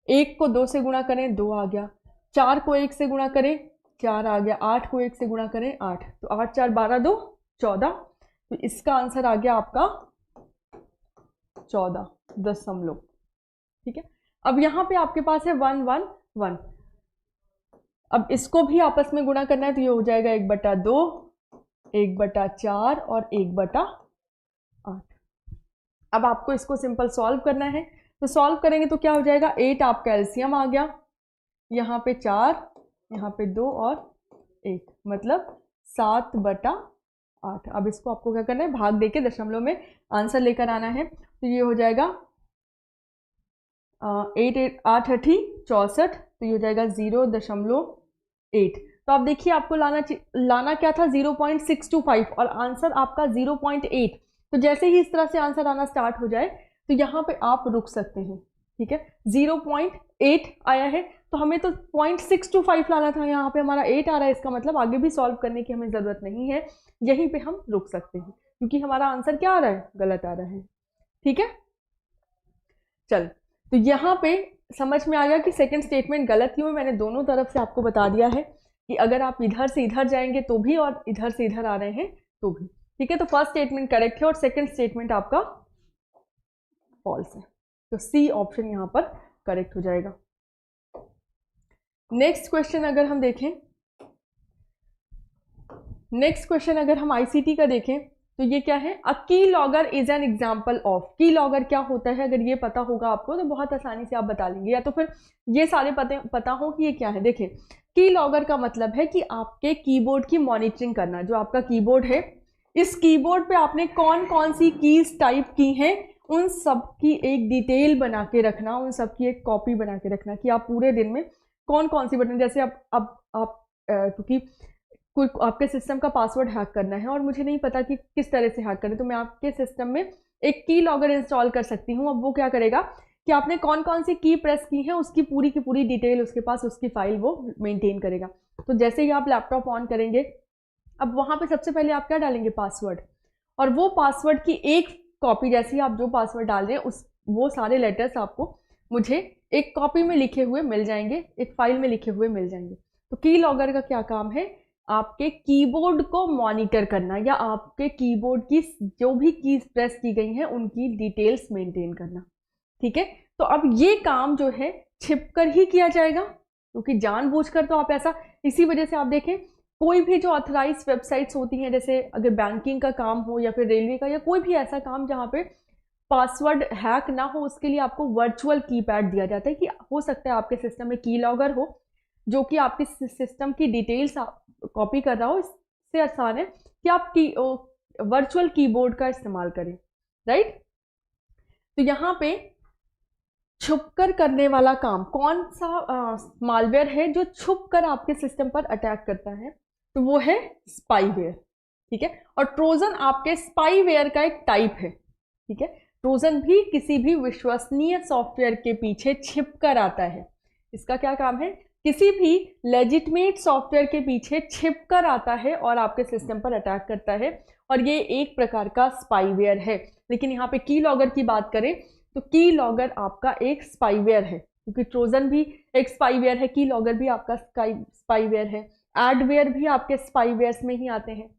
1 को 2 से गुणा करें 2 आ गया, 4 को 1 से गुणा करें 4 आ गया, 8 को 1 से गुणा करें 8, तो 8 4 12 2 14। तो इसका आंसर आ गया आपका 14 . ठीक है, अब यहाँ पे आपके पास है 111, अब इसको भी आपस में गुणा करना है तो ये हो जाएगा 1/2, 1/4 और 1/8। अब आपको इसको सिंपल सॉल्व करना है, तो सॉल्व करेंगे तो क्या हो जाएगा 8 आपका एलसीएम आ गया, यहाँ पे 4, यहाँ पे 2 और 1, मतलब 7/8। अब इसको आपको क्या करना है, भाग देके दशमलव में आंसर लेकर आना है। तो ये हो जाएगा 8 8 8 64, तो ये हो जाएगा 0.8। तो आप देखिए आपको लाना क्या था 0.625 और आंसर आपका 0.8। तो जैसे ही इस तरह से आंसर आना स्टार्ट हो जाए तो यहाँ पे आप रुक सकते हैं। ठीक है, 0.8 आया है तो हमें तो 0.625 लाना था, यहाँ पे हमारा 8 आ रहा है, इसका मतलब आगे भी सॉल्व करने की हमें ज़रूरत नहीं है, यहीं पे हम रुक सकते हैं क्योंकि हमारा आंसर क्या आ रहा है, गलत आ रहा है। ठीक है, चल तो यहाँ पे समझ में आ गया कि सेकंड स्टेटमेंट गलत क्यों है। मैंने दोनों तरफ से आपको बता दिया है कि अगर आप इधर से इधर जाएंगे तो भी और इधर से इधर आ रहे हैं तो भी। ठीक है, तो फर्स्ट स्टेटमेंट करेक्ट है और सेकंड स्टेटमेंट आपका फॉल्स है, तो सी ऑप्शन यहाँ पर करेक्ट हो जाएगा। नेक्स्ट क्वेश्चन अगर हम देखें, नेक्स्ट क्वेश्चन अगर हम आईसीटी का देखें तो ये क्या है, अ की logger is an example of. की लॉगर क्या होता है, अगर ये पता होगा आपको तो बहुत आसानी से आप बता लेंगे, या तो फिर ये सारे पता हो कि ये क्या है। देखिए की लॉगर का मतलब है कि आपके कीबोर्ड की मॉनिटरिंग करना। जो आपका कीबोर्ड है, इस कीबोर्ड पे आपने कौन कौन सी कीज टाइप की हैं उन सब की एक डिटेल बना के रखना, उन सब की एक कॉपी बना के रखना कि आप पूरे दिन में कौन कौन सी बटन, जैसे अब आप क्योंकि कोई आपके सिस्टम का पासवर्ड हैक करना है और मुझे नहीं पता कि किस तरह से हैक करें, तो मैं आपके सिस्टम में एक की लॉगर इंस्टॉल कर सकती हूँ। अब वो क्या करेगा कि आपने कौन कौन सी की प्रेस की है उसकी पूरी की पूरी डिटेल उसके पास, उसकी फाइल वो मेंटेन करेगा। तो जैसे ही आप लैपटॉप ऑन करेंगे, अब वहाँ पे सबसे पहले आप क्या डालेंगे, पासवर्ड, और वो पासवर्ड की एक कॉपी, जैसे ही आप जो पासवर्ड डाल रहे हैं उस वो सारे लेटर्स आपको मुझे एक कॉपी में लिखे हुए मिल जाएंगे, एक फाइल में लिखे हुए मिल जाएंगे। तो की लॉगर का क्या काम है, आपके कीबोर्ड को मॉनिटर करना या आपके कीबोर्ड की जो भी कीज प्रेस की गई हैं उनकी डिटेल्स मेंटेन करना। ठीक है, तो अब ये काम जो है छिपकर ही किया जाएगा, क्योंकि जानबूझकर तो आप ऐसा, इसी वजह से आप देखें कोई भी जो ऑथराइज वेबसाइट्स होती हैं, जैसे अगर बैंकिंग का काम हो या फिर रेलवे का या कोई भी ऐसा काम जहाँ पे पासवर्ड हैक ना हो, उसके लिए आपको वर्चुअल कीपैड दिया जाता है कि हो सकता है आपके सिस्टम में की लॉगर हो जो कि आपके सिस्टम की डिटेल्स कॉपी कर रहा हो। इससे आसान है कि आप वर्चुअल कीबोर्ड का इस्तेमाल करें, राइट। तो यहाँ पे छुपकर करने वाला काम कौन सा मालवेयर है जो छुपकर आपके सिस्टम पर अटैक करता है, तो वो है स्पाईवेयर। ठीक है, और ट्रोजन आपके स्पाईवेयर का एक टाइप है। ठीक है, ट्रोजन भी किसी भी विश्वसनीय सॉफ्टवेयर के पीछे छिपकर आता है। इसका क्या काम है, किसी भी लेजिटमेट सॉफ्टवेयर के पीछे छिपकर आता है और आपके सिस्टम पर अटैक करता है, और ये एक प्रकार का स्पाईवेयर है। लेकिन यहाँ पे की लॉगर की बात करें तो की लॉगर आपका एक स्पाईवेयर है, क्योंकि ट्रोजन भी एक स्पाईवेयर है, की लॉगर भी आपका स्पाईवेयर है, एडवेयर भी आपके स्पाईवेयर्स में ही आते हैं।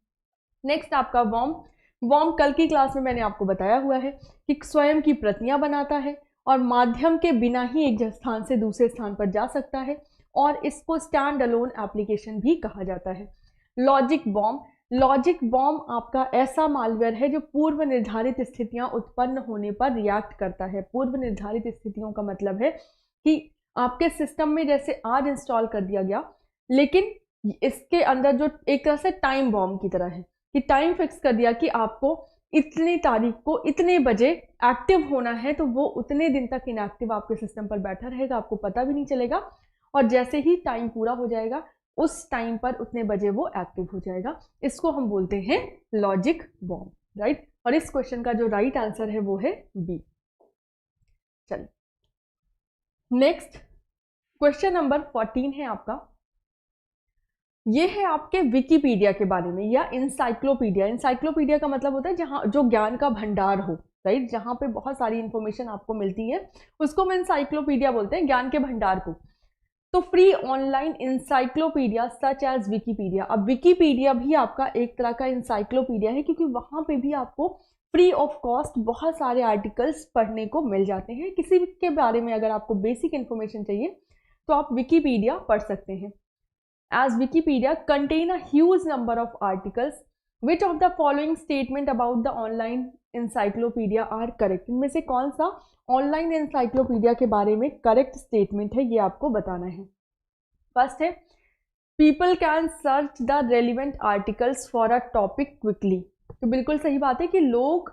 नेक्स्ट आपका वॉर्म कल की क्लास में मैंने आपको बताया हुआ है कि स्वयं की प्रतियां बनाता है और माध्यम के बिना ही एक स्थान से दूसरे स्थान पर जा सकता है, और इसको स्टैंड अलोन एप्लीकेशन भी कहा जाता है। लॉजिक बॉम्ब आपका ऐसा मालवेयर है जो पूर्व निर्धारित स्थितियां उत्पन्न होने पर रिएक्ट करता है। पूर्व निर्धारित स्थितियों का मतलब है कि आपके सिस्टम में जैसे आज इंस्टॉल कर दिया गया, लेकिन इसके अंदर जो एक तरह से टाइम बॉम्ब की तरह है कि टाइम फिक्स कर दिया कि आपको इतनी तारीख को इतने बजे एक्टिव होना है, तो वो उतने दिन तक इनएक्टिव आपके सिस्टम पर बैठा रहेगा, आपको पता भी नहीं चलेगा, और जैसे ही टाइम पूरा हो जाएगा उस टाइम पर उतने बजे वो एक्टिव हो जाएगा। इसको हम बोलते हैं लॉजिक बॉम्ब, राइट। और इस क्वेश्चन का जो राइट आंसर है वो है बी। चलिए नेक्स्ट क्वेश्चन नंबर 14 है आपका, ये है आपके विकिपीडिया के बारे में या इंसाइक्लोपीडिया। इंसाइक्लोपीडिया का मतलब होता है जहाँ जो ज्ञान का भंडार हो, राइट, जहाँ पे बहुत सारी इंफॉर्मेशन आपको मिलती है उसको हम इंसाइक्लोपीडिया बोलते हैं, ज्ञान के भंडार को। तो free online encyclopedia such as Wikipedia. अब विकिपीडिया भी आपका एक तरह का इंसाइक्लोपीडिया है, क्योंकि वहाँ पे भी आपको फ्री ऑफ कॉस्ट बहुत सारे आर्टिकल्स पढ़ने को मिल जाते हैं। किसी के बारे में अगर आपको बेसिक इंफॉर्मेशन चाहिए तो आप विकिपीडिया पढ़ सकते हैं। As Wikipedia contain a huge number of articles, which of the following statement about the online encyclopedia are correct? इनमें से कौन सा ऑनलाइन एनसाइक्लोपीडिया के बारे में करेक्ट स्टेटमेंट है, ये आपको बताना है। फर्स्ट है, people can search the relevant articles for a topic quickly. तो बिल्कुल सही बात है कि लोग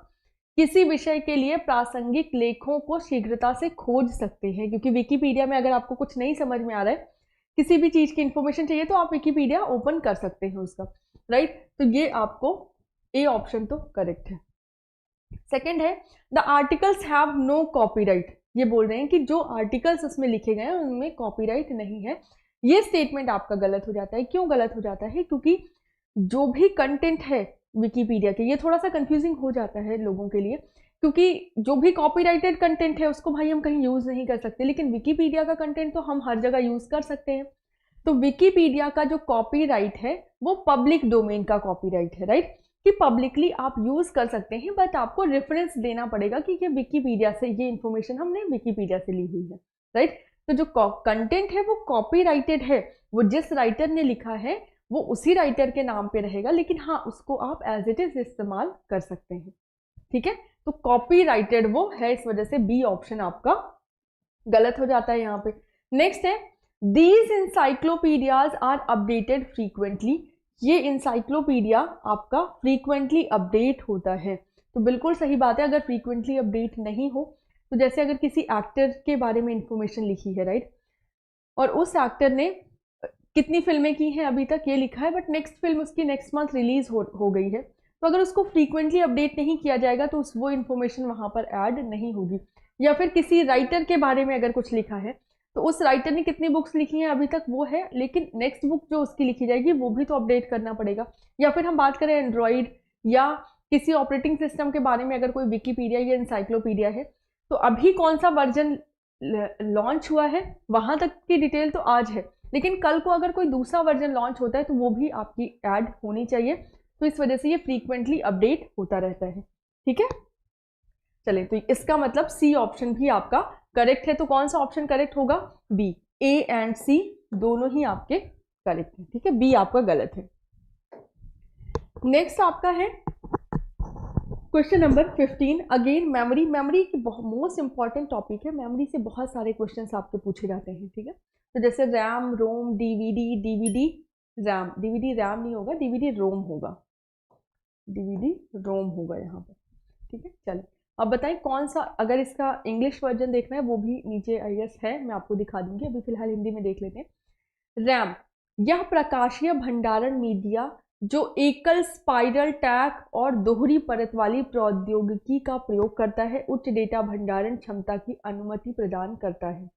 किसी विषय के लिए प्रासंगिक लेखों को शीघ्रता से खोज सकते हैं, क्योंकि विकिपीडिया में अगर आपको कुछ नहीं समझ में आ रहा है, किसी भी चीज की इंफॉर्मेशन चाहिए, तो आप विकिपीडिया ओपन कर सकते हैं उसका, राइट। तो ये आपको ए ऑप्शन तो करेक्ट है। सेकंड है, the articles have no copyright. ये बोल रहे हैं कि जो आर्टिकल्स उसमें लिखे गए हैं उनमें कॉपीराइट नहीं है। ये स्टेटमेंट आपका गलत हो जाता है। क्यों गलत हो जाता है, क्योंकि जो भी कंटेंट है विकिपीडिया के, ये थोड़ा सा कंफ्यूजिंग हो जाता है लोगों के लिए, क्योंकि जो भी कॉपीराइटेड कंटेंट है उसको भाई हम कहीं यूज़ नहीं कर सकते, लेकिन विकिपीडिया का कंटेंट तो हम हर जगह यूज़ कर सकते हैं। तो विकिपीडिया का जो कॉपीराइट है वो पब्लिक डोमेन का कॉपीराइट है, राइट, कि पब्लिकली आप यूज़ कर सकते हैं, बट आपको रेफरेंस देना पड़ेगा कि ये विकिपीडिया से, ये इन्फॉर्मेशन हमने विकिपीडिया से ली हुई है, राइट। तो जो कंटेंट है वो कॉपीराइटेड है, वो जिस राइटर ने लिखा है वो उसी राइटर के नाम पे रहेगा, लेकिन हाँ उसको आप एज इट इज इस्तेमाल कर सकते हैं। ठीक है, तो कॉपीराइटेड वो है, इस वजह से बी ऑप्शन आपका गलत हो जाता है यहाँ पे। नेक्स्ट है, दीज इंसाइक्लोपीडियाज आर अपडेटेड फ्रीक्वेंटली। ये इंसाइक्लोपीडिया आपका फ्रीक्वेंटली अपडेट होता है। तो बिल्कुल सही बात है, अगर फ्रीक्वेंटली अपडेट नहीं हो, तो जैसे अगर किसी एक्टर के बारे में इंफॉर्मेशन लिखी है, राइट, और उस एक्टर ने कितनी फिल्में की हैं अभी तक ये लिखा है, बट नेक्स्ट फिल्म उसकी नेक्स्ट मंथ रिलीज हो गई है। तो अगर उसको फ्रीक्वेंटली अपडेट नहीं किया जाएगा तो वो इन्फॉर्मेशन वहाँ पर ऐड नहीं होगी। या फिर किसी राइटर के बारे में अगर कुछ लिखा है तो उस राइटर ने कितनी बुक्स लिखी हैं अभी तक वो है, लेकिन नेक्स्ट बुक जो उसकी लिखी जाएगी वो भी तो अपडेट करना पड़ेगा। या फिर हम बात करें एंड्रॉइड या किसी ऑपरेटिंग सिस्टम के बारे में, अगर कोई विकीपीडिया या इंसाइक्लोपीडिया है तो अभी कौन सा वर्जन लॉन्च हुआ है वहां तक की डिटेल तो आज है, लेकिन कल को अगर कोई दूसरा वर्जन लॉन्च होता है तो वो भी आपकी ऐड होनी चाहिए। तो इस वजह से ये फ्रीक्वेंटली अपडेट होता रहता है। ठीक है, चलिए, तो इसका मतलब सी ऑप्शन भी आपका करेक्ट है। तो कौन सा ऑप्शन करेक्ट होगा? बी। ए एंड सी दोनों ही आपके करेक्ट है। ठीक है, बी आपका गलत है। नेक्स्ट आपका है question number 15। Again memory. Memory की मोस्ट इंपॉर्टेंट टॉपिक है। मेमोरी से बहुत सारे क्वेश्चंस आपके पूछे जाते हैं। ठीक है, तो जैसे रैम, रोम, डीवीडी रैम। डीवीडी रैम नहीं होगा, डीवीडी रोम होगा। डीवीडी रोम होगा यहाँ पर। ठीक है, चलिए अब बताएं कौन सा, अगर इसका इंग्लिश वर्जन देखना है वो भी नीचे आई गेस है, मैं आपको दिखा दूंगी। अभी फिलहाल हिंदी में देख लेते हैं। रैम, यह प्रकाशीय भंडारण मीडिया जो एकल स्पाइरल टैग और दोहरी परत वाली प्रौद्योगिकी का प्रयोग करता है, उच्च डेटा भंडारण क्षमता की अनुमति प्रदान करता है।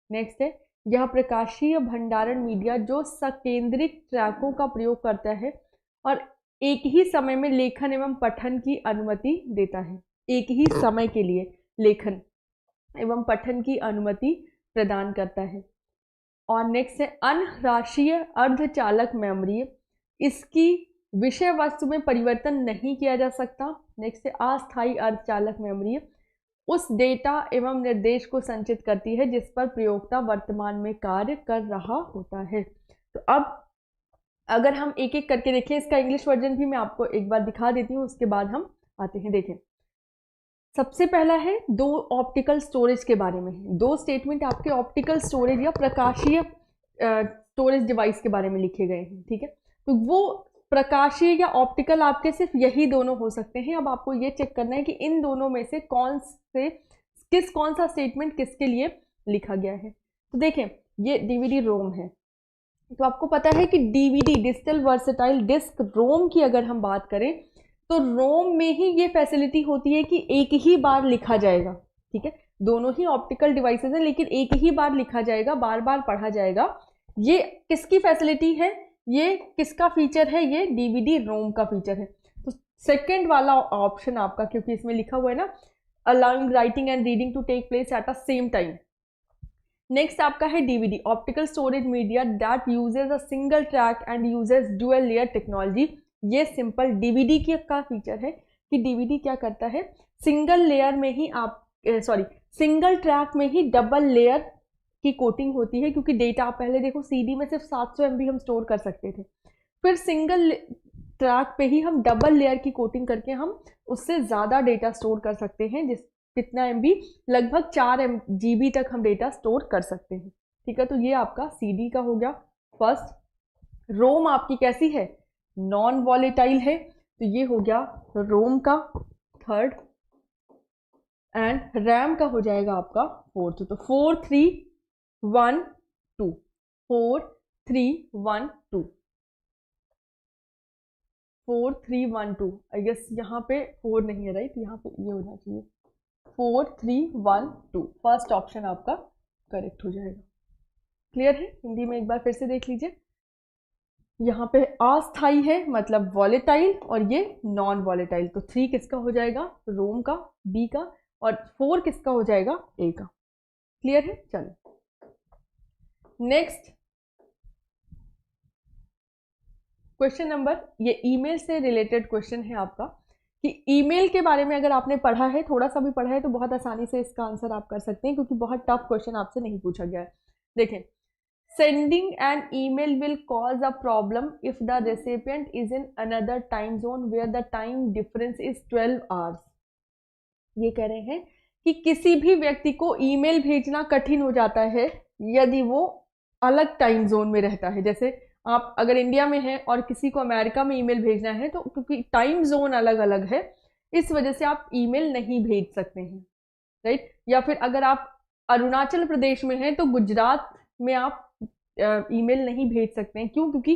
नेक्स्ट है, यह प्रकाशीय भंडारण मीडिया जो सकेंद्रिक ट्रैकों का प्रयोग करता है और एक ही समय में लेखन एवं पठन की अनुमति देता है। एक ही समय के लिए लेखन एवं पठन की अनुमति प्रदान करता है। और नेक्स्ट है अनराशीय अर्धचालक मेमोरी, इसकी विषय वस्तु में परिवर्तन नहीं किया जा सकता। नेक्स्ट है अस्थायी अर्धचालक मेमोरी, उस डेटा एवं निर्देश को संचित करती है जिस पर प्रयोक्ता वर्तमान में कार्य कर रहा होता है। तो अब अगर हम एक एक करके देखें, इसका इंग्लिश वर्जन भी मैं आपको एक बार दिखा देती हूँ, उसके बाद हम आते हैं। देखें, सबसे पहला है दो ऑप्टिकल स्टोरेज के बारे में। दो स्टेटमेंट आपके ऑप्टिकल स्टोरेज या प्रकाशीय स्टोरेज डिवाइस के बारे में लिखे गए हैं। ठीक है, तो वो प्रकाशीय या ऑप्टिकल आपके सिर्फ यही दोनों हो सकते हैं। अब आपको ये चेक करना है कि इन दोनों में से कौन सा स्टेटमेंट किसके लिए लिखा गया है। तो देखें, ये डीवीडी रोम है, तो आपको पता है कि डीवीडी डिजिटल वर्सेटाइल डिस्क रोम की अगर हम बात करें तो रोम में ही ये फैसिलिटी होती है कि एक ही बार लिखा जाएगा। ठीक है, दोनों ही ऑप्टिकल डिवाइसेस हैं लेकिन एक ही बार लिखा जाएगा, बार बार पढ़ा जाएगा। ये किसकी फैसिलिटी है? ये किसका फीचर है? ये डीवीडी रोम का फीचर है। तो सेकंड वाला ऑप्शन आपका, क्योंकि इसमें लिखा हुआ है ना, allowing writing and reading to take place at a same time. Next आपका है DVD optical storage media that uses a single track and uses dual layer technology. ये सिंपल डीवीडी का फीचर है कि डीवीडी क्या करता है, सिंगल लेयर में ही सिंगल ट्रैक में ही डबल लेयर की कोटिंग होती है। क्योंकि डेटा आप पहले देखो, सीडी में सिर्फ 700 MB हम स्टोर कर सकते थे, फिर सिंगल ट्रैक पे ही हम डबल लेयर की कोटिंग करके हम उससे ज़्यादा डेटा स्टोर कर सकते हैं। कितना MB? लगभग 4 GB तक हम डेटा स्टोर कर सकते हैं। ठीक है, तो ये आपका CD का हो गया फर्स्ट। रोम आपकी कैसी है? नॉन वॉलेटाइल है, तो ये हो गया रोम का थर्ड। एंड रैम का हो जाएगा आपका फोर्थ। तो 4 3 1 2 4 3 1 2 4 3 1 2। आई गेस यहाँ पे 4 नहीं है, राइट? यहाँ पे ये होना चाहिए 4 3 1 2। फर्स्ट ऑप्शन आपका करेक्ट हो जाएगा। क्लियर है? हिंदी में एक बार फिर से देख लीजिए। यहाँ पे अस्थाई है मतलब वॉलेटाइल, और ये नॉन वॉलेटाइल। तो 3 किसका हो जाएगा? रोम का, बी का, और 4 किसका हो जाएगा? ए का। क्लियर है? चलो नेक्स्ट क्वेश्चन नंबर, ये ईमेल से रिलेटेड क्वेश्चन है आपका कि ईमेल के बारे में अगर आपने पढ़ा है, थोड़ा सा भी पढ़ा है, तो बहुत आसानी से इसका आंसर आप कर सकते हैं, क्योंकि बहुत टफ क्वेश्चन आपसे नहीं पूछा गया है। देखें, sending an email will cause a problem if the recipient is in another time zone where the time difference is 12 hours। ये कह रहे हैं कि किसी भी व्यक्ति को ईमेल भेजना कठिन हो जाता है यदि वो अलग टाइम जोन में रहता है। जैसे आप अगर इंडिया में हैं और किसी को अमेरिका में ईमेल भेजना है, तो क्योंकि टाइम जोन अलग अलग है, इस वजह से आप ईमेल नहीं भेज सकते हैं, राइट? या फिर अगर आप अरुणाचल प्रदेश में हैं तो गुजरात में आप ईमेल नहीं भेज सकते हैं। क्यों? क्योंकि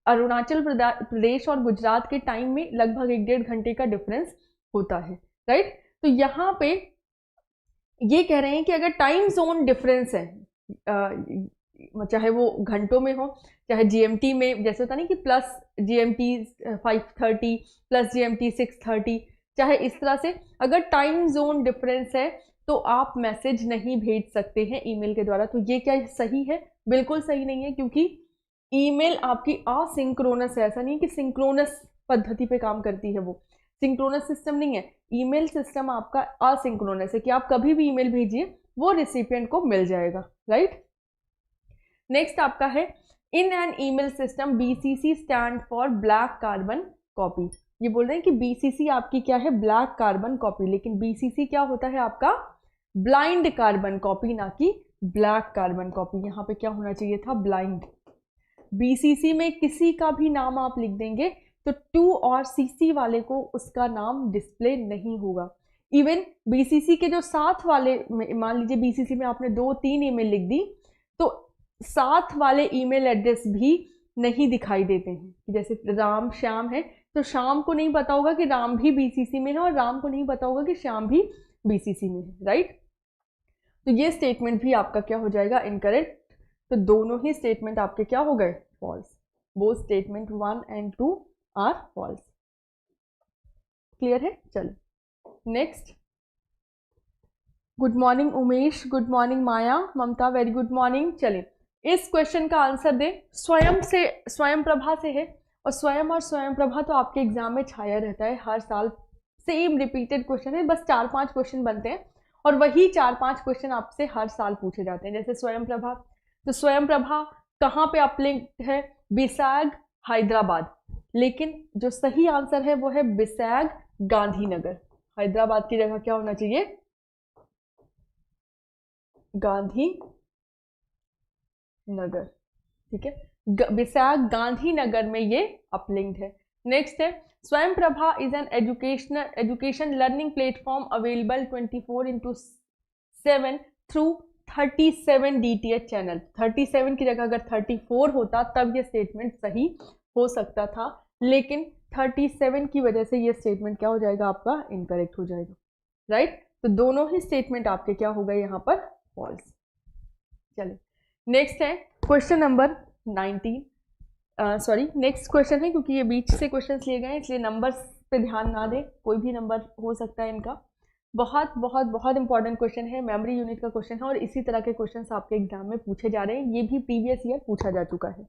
अरुणाचल प्रदेश और गुजरात के टाइम में लगभग 1-1.5 घंटे का डिफरेंस होता है, राइट। तो यहाँ पे ये कह रहे हैं कि अगर टाइम जोन डिफरेंस है, चाहे वो घंटों में हो, चाहे जीएमटी में, जैसे होता नहीं कि प्लस जीएमटी 5:30 प्लस जीएमटी 6:30, चाहे इस तरह से, अगर टाइम जोन डिफरेंस है तो आप मैसेज नहीं भेज सकते हैं ईमेल के द्वारा। तो ये क्या सही है? बिल्कुल सही नहीं है, क्योंकि ईमेल आपकी असिंक्रोनस है। ऐसा नहीं कि सिंक्रोनस पद्धति पे काम करती है, वो सिंक्रोनस सिस्टम नहीं है। ईमेल सिस्टम आपका असिंक्रोनस है कि आप कभी भी ईमेल भेजिए वो रिसिपिएंट को मिल जाएगा, राइट। नेक्स्ट आपका है, in an email system BCC stand for black carbon copy. ये बोल रहे हैं कि बीसीसी आपकी क्या है? Black carbon copy. लेकिन बीसीसी क्या होता है आपका? ब्लाइंड कार्बन कॉपी, ना कि ब्लैक कार्बन कॉपी। यहाँ पे क्या होना चाहिए था? ब्लाइंड। बीसीसी में किसी का भी नाम आप लिख देंगे तो 2 और सीसी वाले को उसका नाम डिस्प्ले नहीं होगा। इवन बीसीसी के जो साथ वाले, मान लीजिए बीसीसी में आपने 2-3 ईमेल लिख दी, तो साथ वाले ईमेल एड्रेस भी नहीं दिखाई देते हैं। जैसे राम श्याम है, तो श्याम को नहीं पता होगा कि राम भी बीसीसी में है, और राम को नहीं पता होगा कि श्याम भी बीसीसी में है, राइट। तो ये स्टेटमेंट भी आपका क्या हो जाएगा? इनकरेक्ट। तो दोनों ही स्टेटमेंट आपके क्या हो गए? False. Both statement 1 and 2 are false. Clear है? चलो next. Good morning Umesh, good morning Maya, Mamta very good morning. चलिए इस क्वेश्चन का आंसर दे। स्वयं से, स्वयं प्रभा से है, और स्वयं और स्वयं प्रभा तो आपके एग्जाम में छाया रहता है हर साल। सेम रिपीटेड क्वेश्चन है, बस 4-5 क्वेश्चन बनते हैं और वही 4-5 क्वेश्चन आपसे हर साल पूछे जाते हैं। जैसे स्वयं प्रभा, तो स्वयं प्रभा कहाँ पे अपलिंक्ड है? बिसाग, हैदराबाद। लेकिन जो सही आंसर है वो है बिसाग, गांधीनगर। हैदराबाद की जगह क्या होना चाहिए? गांधी नगर, ठीक है। बिसाग गांधीनगर में ये अपलिंक्ड है। नेक्स्ट है, स्वयं Prabha is an education learning platform available 24/7 through 37 DTH channel. 37 की जगह अगर 34 होता तब ये स्टेटमेंट सही हो सकता था, लेकिन 37 की वजह से ये स्टेटमेंट क्या हो जाएगा? आपका इनकरेक्ट हो जाएगा, राइट। तो दोनों ही स्टेटमेंट आपके क्या हो गए यहाँ पर? फॉल्स। चलिए नेक्स्ट है question number 19। Sorry next question है, क्योंकि ये बीच से क्वेश्चंस लिए गए हैं इसलिए नंबर्स पे ध्यान ना दें, कोई भी नंबर हो सकता है इनका। बहुत बहुत बहुत इंपॉर्टेंट क्वेश्चन है, मेमोरी यूनिट का क्वेश्चन है, और इसी तरह के क्वेश्चंस आपके एग्जाम में पूछे जा रहे हैं। ये भी प्रीवियस ईयर पूछा जा चुका है।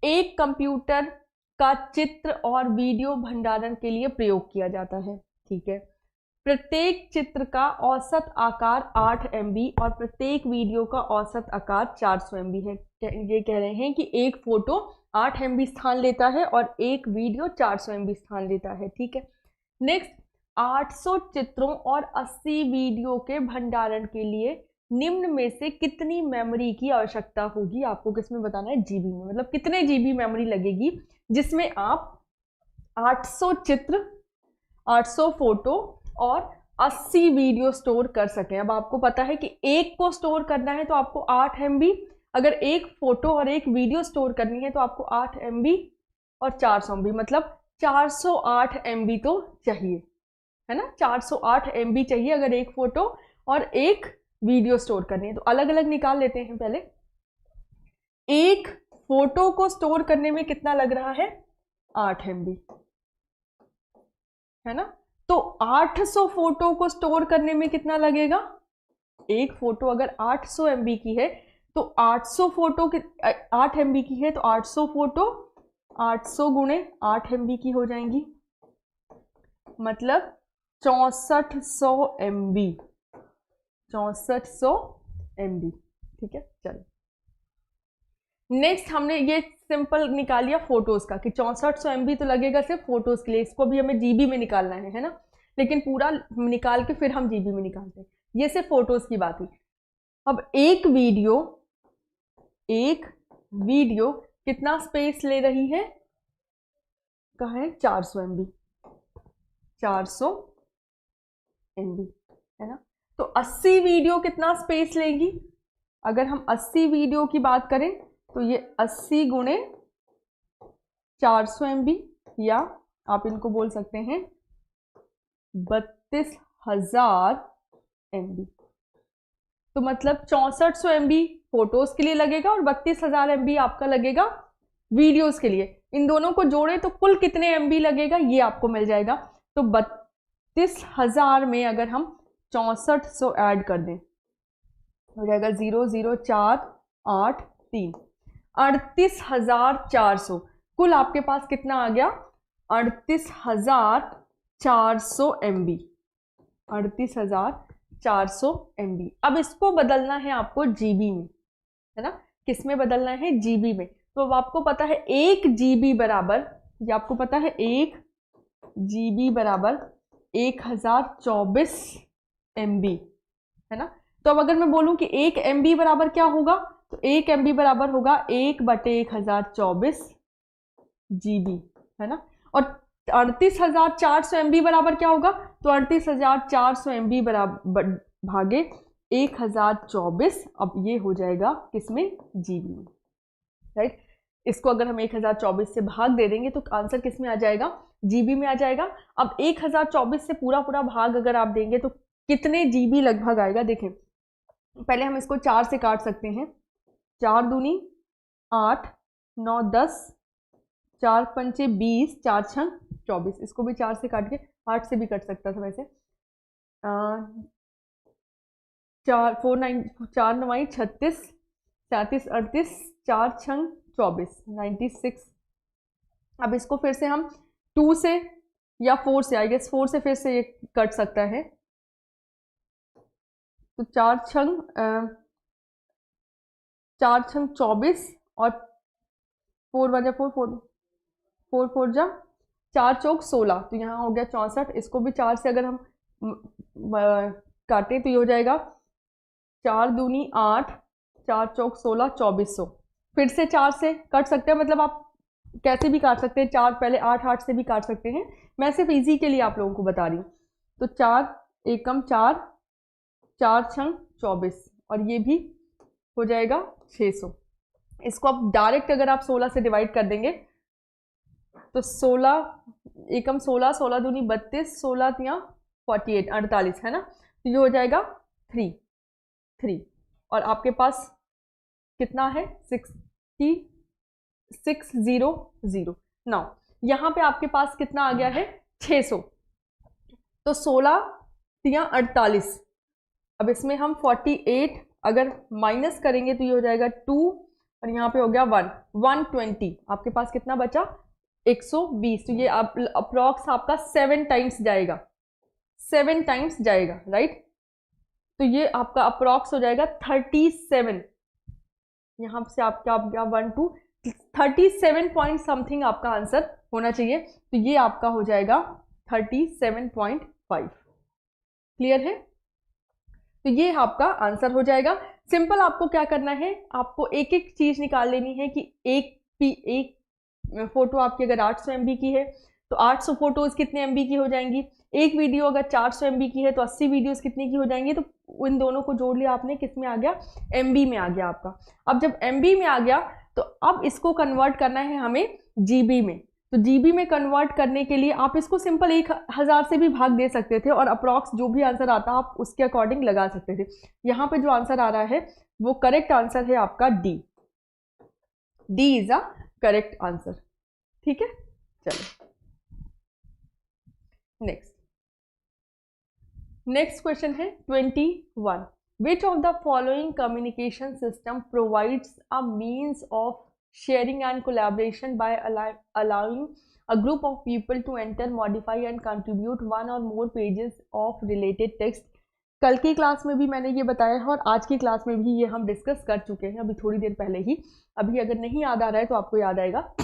एक कंप्यूटर का चित्र और वीडियो भंडारण के लिए प्रयोग किया जाता है, ठीक है। प्रत्येक चित्र का औसत आकार 8 MB और प्रत्येक वीडियो का औसत आकार 400 MB है। ये कह रहे हैं कि एक फोटो 8 MB स्थान लेता है और एक वीडियो 400 MB स्थान लेता है, ठीक है। नेक्स्ट, 800 चित्रों और 80 वीडियो के भंडारण के लिए निम्न में से कितनी मेमोरी की आवश्यकता होगी? आपको किसमें बताना है? जीबी में। मतलब कितने जीबी मेमोरी लगेगी जिसमें आप 800 चित्र, 800 फोटो और 80 वीडियो स्टोर कर सकें। अब आपको पता है कि एक को स्टोर करना है तो आपको 8 MB, अगर एक फोटो और एक वीडियो स्टोर करनी है तो आपको 8 MB और 400 MB, मतलब 408 MB तो चाहिए, है ना। 408 MB चाहिए अगर एक फोटो और एक वीडियो स्टोर करनी है। तो अलग अलग निकाल लेते हैं पहले। एक फोटो को स्टोर करने में कितना लग रहा है? 8 MB, है ना। तो 800 फोटो को स्टोर करने में कितना लगेगा? एक फोटो अगर 800 MB की है तो 800 फोटो की 8 MB की है तो 800 फोटो 800 गुणे 8 MB की हो जाएंगी, मतलब 6400 MB, 6400 MB, ठीक है। चलो नेक्स्ट, हमने ये सिंपल निकाल लिया फोटोज का कि 6400 MB तो लगेगा सिर्फ फोटोज के लिए। इसको भी हमें जीबी में निकालना है ना, लेकिन पूरा निकाल के फिर हम जीबी में निकालते हैं। ये सिर्फ फोटोज की बात हुई। अब एक वीडियो कितना स्पेस ले रही है? कहाँ है? 400 MB, 400 MB, है ना। तो 80 वीडियो कितना स्पेस लेगी? अगर हम 80 वीडियो की बात करें तो ये 80 गुणे 400 MB, या आप इनको बोल सकते हैं 32,000 MB। तो मतलब 6400 MB फोटोज के लिए लगेगा और 32,000 MB आपका लगेगा वीडियोस के लिए। इन दोनों को जोड़े तो कुल कितने MB लगेगा ये आपको मिल जाएगा। तो 32,000 में अगर हम 6400 ऐड कर दें हो जाएगा 00483 38,400। कुल आपके पास कितना आ गया 38,400 MB, 38,400 MB। अब इसको बदलना है आपको GB में, है ना। किस में बदलना है GB में। तो अब आपको पता है 1 GB बराबर, ये आपको पता है 1 GB बराबर 1024 MB, है ना। तो अब अगर मैं बोलूं कि 1 MB बराबर क्या होगा, तो 1 MB बराबर होगा 1/1024 GB, है ना। और 38,400 MB बराबर क्या होगा, तो 38,400 MB बराबर भागे 1024, अब ये हो जाएगा किसमें GB में, राइट। इसको अगर हम 1024 से भाग दे देंगे तो आंसर किस में आ जाएगा, GB में आ जाएगा। अब 1024 से पूरा पूरा भाग अगर आप देंगे तो कितने GB लगभग आएगा, देखें पहले हम इसको 4 से काट सकते हैं। 4 दूनी 8, 9 10, 4 पंचे 20, 4 छंग 24। इसको भी 4 से काट के 8 से भी कट सकता था वैसे। 4 9 36, 37 38, 4 छंग 24, 96। अब इसको फिर से हम 2 से या 4 से, आई गेस 4 से फिर से ये कट सकता है। तो 4 छंग 24 और 4 बजा 4 4 जा 4 चौक 16, तो यहाँ हो गया 64। इसको भी 4 से अगर हम काटें तो ये हो जाएगा 4 दूनी 8, 4 चौक 16, 2400। फिर से 4 से कट सकते हैं, मतलब आप कैसे भी काट सकते हैं। 4 पहले 8 से भी काट सकते हैं, मैं सिर्फ इजी के लिए आप लोगों को बता रही हूँ। तो 4 एकम 4, 4 छंग 24 और ये भी हो जाएगा 600। इसको आप डायरेक्ट अगर आप 16 से डिवाइड कर देंगे तो 16 एकम 16, 16 दूनी 32, 16 तिया 48 48, है ना। तो ये हो जाएगा 3 और आपके पास कितना है 6600। नाउ यहाँ पे आपके पास कितना आ गया है 600। तो 16 तिया 48। अब इसमें हम 48 अगर माइनस करेंगे तो ये हो जाएगा 2 और यहाँ पे हो गया 120। आपके पास कितना बचा 120। तो ये अप्रॉक्स आपका 7 टाइम्स जाएगा, 7 टाइम्स जाएगा, राइट। तो ये आपका अप्रॉक्स हो जाएगा 37। यहाँ से आपका 1 2 37 पॉइंट समथिंग आपका आंसर होना चाहिए। तो ये आपका हो जाएगा 37.5। क्लियर है। तो ये आपका आंसर हो जाएगा। सिंपल आपको क्या करना है, आपको एक एक चीज निकाल लेनी है कि एक फोटो आपकी अगर 800 MB की है तो 800 फोटोज कितने MB की हो जाएंगी। एक वीडियो अगर 400 MB की है तो 80 वीडियोस कितनी की हो जाएंगी। तो इन दोनों को जोड़ लिया आपने, किस में आ गया MB में आ गया आपका। अब जब MB में आ गया तो अब इसको कन्वर्ट करना है हमें GB में। तो GB में कन्वर्ट करने के लिए आप इसको सिंपल 1000 से भी भाग दे सकते थे और अप्रॉक्स जो भी आंसर आता आप उसके अकॉर्डिंग लगा सकते थे। यहाँ पे जो आंसर आ रहा है वो करेक्ट आंसर है आपका D is a correct answer. ठीक है, चलो नेक्स्ट क्वेश्चन है 21। Which of the following communication system provides a means of sharing and collaboration by allowing a group of people to enter, modify and contribute one or more pages of related text? कल की class में भी मैंने ये बताया है और आज की क्लास में भी ये हम डिस्कस कर चुके हैं अभी थोड़ी देर पहले ही। अभी अगर नहीं याद आ रहा है तो आपको याद आएगा।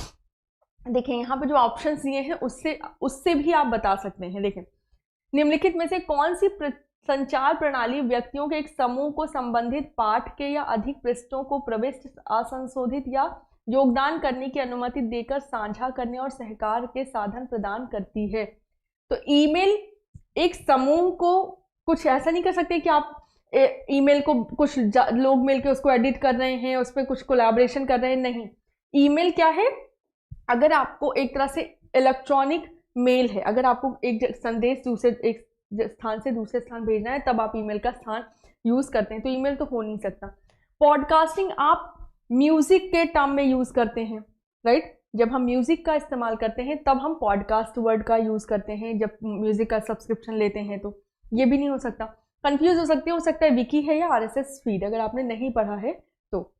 देखें यहाँ पे जो ऑप्शंस दिए हैं उससे भी आप बता सकते हैं। देखें, निम्नलिखित में से कौन सी संचार प्रणाली व्यक्तियों के एक समूह को संबंधित पाठ के या अधिक पृष्ठों को प्रविष्ट, असंशोधित या योगदान करने की अनुमति देकर साझा करने और सहकार के साधन प्रदान करती है। तो ईमेल एक समूह को कुछ ऐसा नहीं कर सकते कि आप ईमेल को कुछ लोग मिलके उसको एडिट कर रहे हैं, उस पर कुछ कोलैबोरेशन कर रहे हैं, नहीं। ईमेल क्या है, अगर आपको एक तरह से इलेक्ट्रॉनिक मेल है, अगर आपको एक संदेश दूसरे एक स्थान से दूसरे स्थान भेजना है तब आप ईमेल का स्थान यूज करते हैं, तो ईमेल तो हो नहीं सकता। पॉडकास्टिंग आप म्यूजिक के टर्म में यूज करते हैं, राइट। जब हम म्यूजिक का इस्तेमाल करते हैं तब हम पॉडकास्ट वर्ड का यूज करते हैं, जब म्यूजिक का सब्सक्रिप्शन लेते हैं तो ये भी नहीं हो सकता। कंफ्यूज हो सकता है विकी है या आरएसएस फीड, अगर आपने नहीं पढ़ा है तो।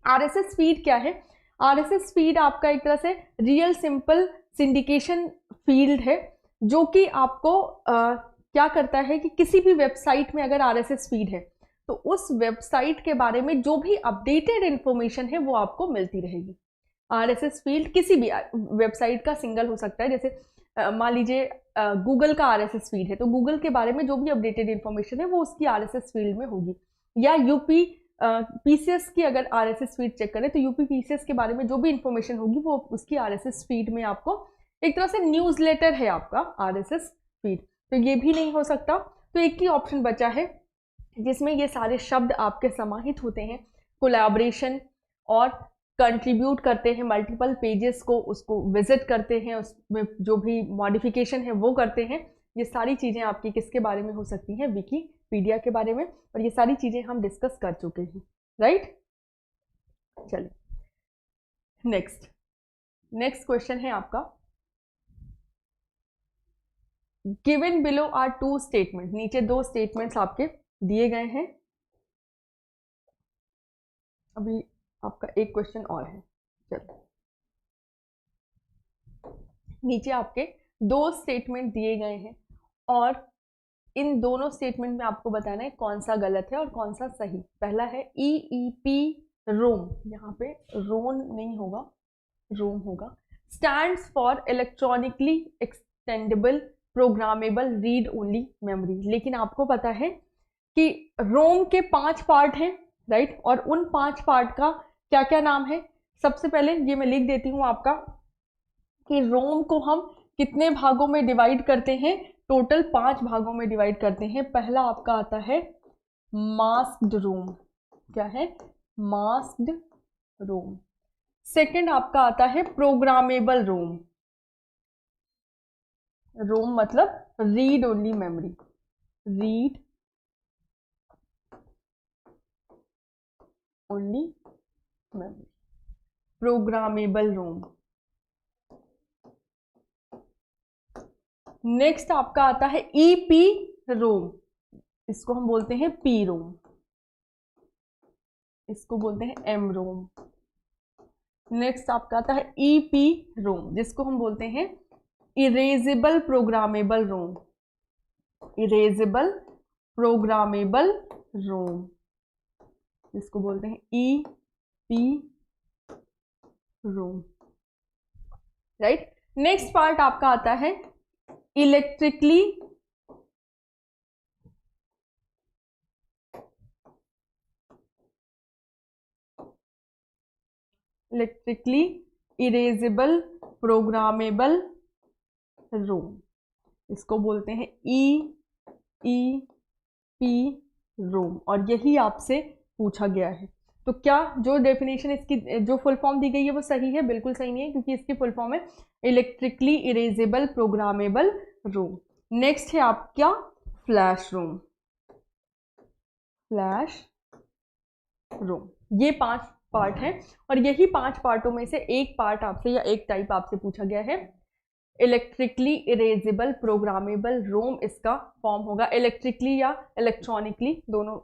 आरएसएस फीड क्या है, आरएसएस फीड आपका एक तरह से रियल सिंपल सिंडिकेशन फील्ड है, जो कि आपको क्या करता है कि किसी भी वेबसाइट में अगर आरएसएस फीड है तो उस वेबसाइट के बारे में जो भी अपडेटेड इंफॉर्मेशन है वो आपको मिलती रहेगी। आरएसएस फील्ड किसी भी वेबसाइट का सिंगल हो सकता है, जैसे मान लीजिए गूगल का आरएसएस फीड है तो गूगल के बारे में जो भी अपडेटेड इंफॉर्मेशन है वो उसकी आरएसएस फील्ड में होगी। या यूपी पीसीएस की अगर आरएसएस फीड चेक करें तो यूपी पीसीएस के बारे में जो भी इंफॉर्मेशन होगी वो उसकी आरएसएस फीड में आपको, एक तरह से न्यूज़लेटर है आपका आरएसएस फीड, तो ये भी नहीं हो सकता। तो एक ही ऑप्शन बचा है जिसमें ये सारे शब्द आपके समाहित होते हैं, कोलैबोरेशन और कंट्रीब्यूट करते हैं मल्टीपल पेजेस को, उसको विजिट करते हैं, उसमें जो भी मॉडिफिकेशन है वो करते हैं। ये सारी चीज़ें आपकी किसके बारे में हो सकती हैं, विकीपीडिया के बारे में, और ये सारी चीज़ें हम डिस्कस कर चुके हैं, राइट। चलिए नेक्स्ट क्वेश्चन है आपका, गिवन बिलो आर 2 स्टेटमेंट, नीचे 2 स्टेटमेंट्स आपके दिए गए हैं। अभी आपका एक क्वेश्चन और है, चलो नीचे आपके 2 स्टेटमेंट दिए गए हैं और इन दोनों स्टेटमेंट में आपको बताना है कौन सा गलत है और कौन सा सही। पहला है EEP रोम, यहाँ पे रोन नहीं होगा, रोम होगा, stands for electronically extendable programmable read only memory. लेकिन आपको पता है कि रोम के 5 पार्ट हैं, राइट, और उन 5 पार्ट का क्या क्या नाम है। सबसे पहले ये मैं लिख देती हूँ आपका कि रोम को हम कितने भागों में डिवाइड करते हैं, टोटल 5 भागों में डिवाइड करते हैं। पहला आपका आता है मास्क्ड रोम, क्या है, मास्क्ड रोम। सेकंड आपका आता है प्रोग्रामेबल रोम, रोम मतलब read only memory, read only memory, programmable रोम। नेक्स्ट आपका आता है ईपी रोम, इसको हम बोलते हैं पी रोम, इसको बोलते हैं एम रोम। नेक्स्ट आपका आता है ईपी रोम, जिसको हम बोलते हैं इरेजेबल प्रोग्रामेबल रोम, इरेजेबल प्रोग्रामेबल रोम, जिसको बोलते हैं ईपी रोम, राइट। नेक्स्ट पार्ट आपका आता है इलेक्ट्रिकली इरेजेबल प्रोग्रामेबल रोम, इसको बोलते हैं EEP रोम, और यही आपसे पूछा गया है। तो क्या जो डेफिनेशन इसकी जो फुल फॉर्म दी गई है वो सही है? बिल्कुल सही नहीं है, क्योंकि इसकी फुल फॉर्म है इलेक्ट्रिकली इरेजेबल प्रोग्रामेबल रोम। नेक्स्ट है आपका फ्लैश रोम, फ्लैश रोम। ये 5 पार्ट है और यही 5 पार्टों में से एक पार्ट आपसे या एक टाइप आपसे पूछा गया है। इलेक्ट्रिकली इरेजेबल प्रोग्रामेबल रोम इसका फॉर्म होगा, इलेक्ट्रिकली या इलेक्ट्रॉनिकली दोनों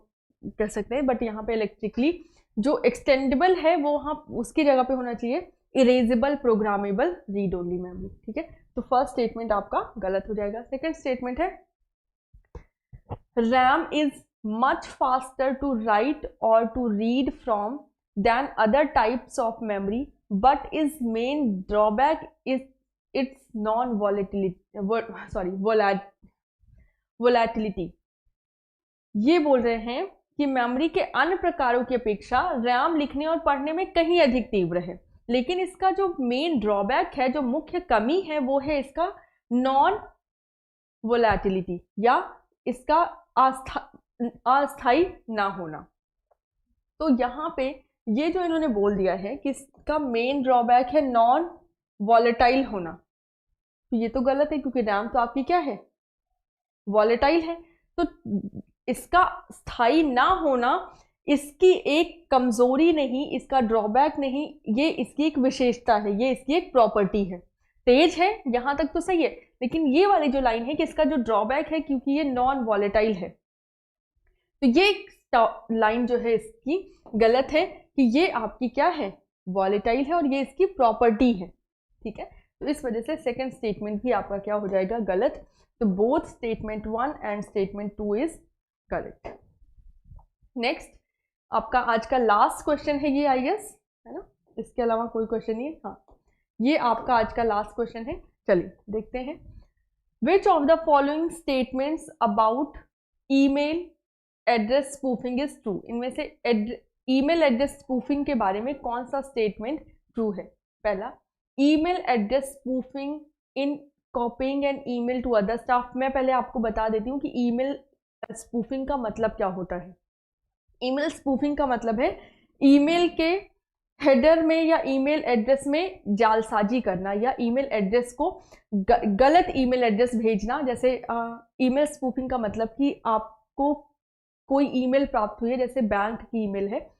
कह सकते हैं, बट यहाँ पे इलेक्ट्रिकली जो एक्सटेंडेबल है वो वहाँ उसकी जगह पे होना चाहिए erasable programmable read only memory, ठीक है। तो फर्स्ट स्टेटमेंट आपका गलत हो जाएगा। सेकेंड स्टेटमेंट है RAM is much faster to write or to read from than other types of memory, but its main drawback is its volatility। ये बोल रहे हैं कि मेमोरी के अन्य प्रकारों की अपेक्षा रैम लिखने और पढ़ने में कहीं अधिक तीव्र है, लेकिन इसका जो मेन ड्रॉबैक है, जो मुख्य कमी है, वो है इसका नॉन वोलेटिलिटी या इसका अस्थाई ना होना। तो यहाँ पे ये जो इन्होंने बोल दिया है कि इसका मेन ड्रॉबैक है नॉन वॉलेटाइल होना, तो ये तो गलत है क्योंकि रैम तो आपकी क्या है, वॉलेटाइल है। तो इसका स्थायी ना होना इसकी एक कमजोरी नहीं, इसका ड्रॉबैक नहीं, ये इसकी एक विशेषता है, ये इसकी एक प्रॉपर्टी है। तेज है यहां तक तो सही है, लेकिन ये वाली जो लाइन है कि इसका जो ड्रॉबैक है क्योंकि ये नॉन वॉलेटाइल है, तो ये लाइन जो है इसकी गलत है कि ये आपकी क्या है, वॉलेटाइल है और ये इसकी प्रॉपर्टी है। ठीक है, तो इस वजह से सेकंड स्टेटमेंट भी आपका क्या हो जाएगा, गलत। तो both statement 1 and statement 2 is correct. Next आपका आज का लास्ट क्वेश्चन है ये, आई गेस, है ना, इसके अलावा कोई क्वेश्चन नहीं है। हाँ, ये आपका आज का लास्ट क्वेश्चन है। चलिए देखते हैं, which of the following statements about email address spoofing is true. इनमें से ईमेल एड्रेस स्पूफिंग के बारे में कौन सा स्टेटमेंट ट्रू है। पहला, email address spoofing in copying an email to other staff. मैं पहले आपको बता देती हूँ कि ईमेल स्पूफिंग का मतलब क्या होता है। ईमेल स्पूफिंग का मतलब है ईमेल के हेडर में या ईमेल एड्रेस में जालसाजी करना, या ईमेल एड्रेस को गलत ईमेल एड्रेस भेजना। जैसे ईमेल स्पूफिंग का मतलब कि आपको कोई ईमेल प्राप्त हुई है, जैसे बैंक की ईमेल है,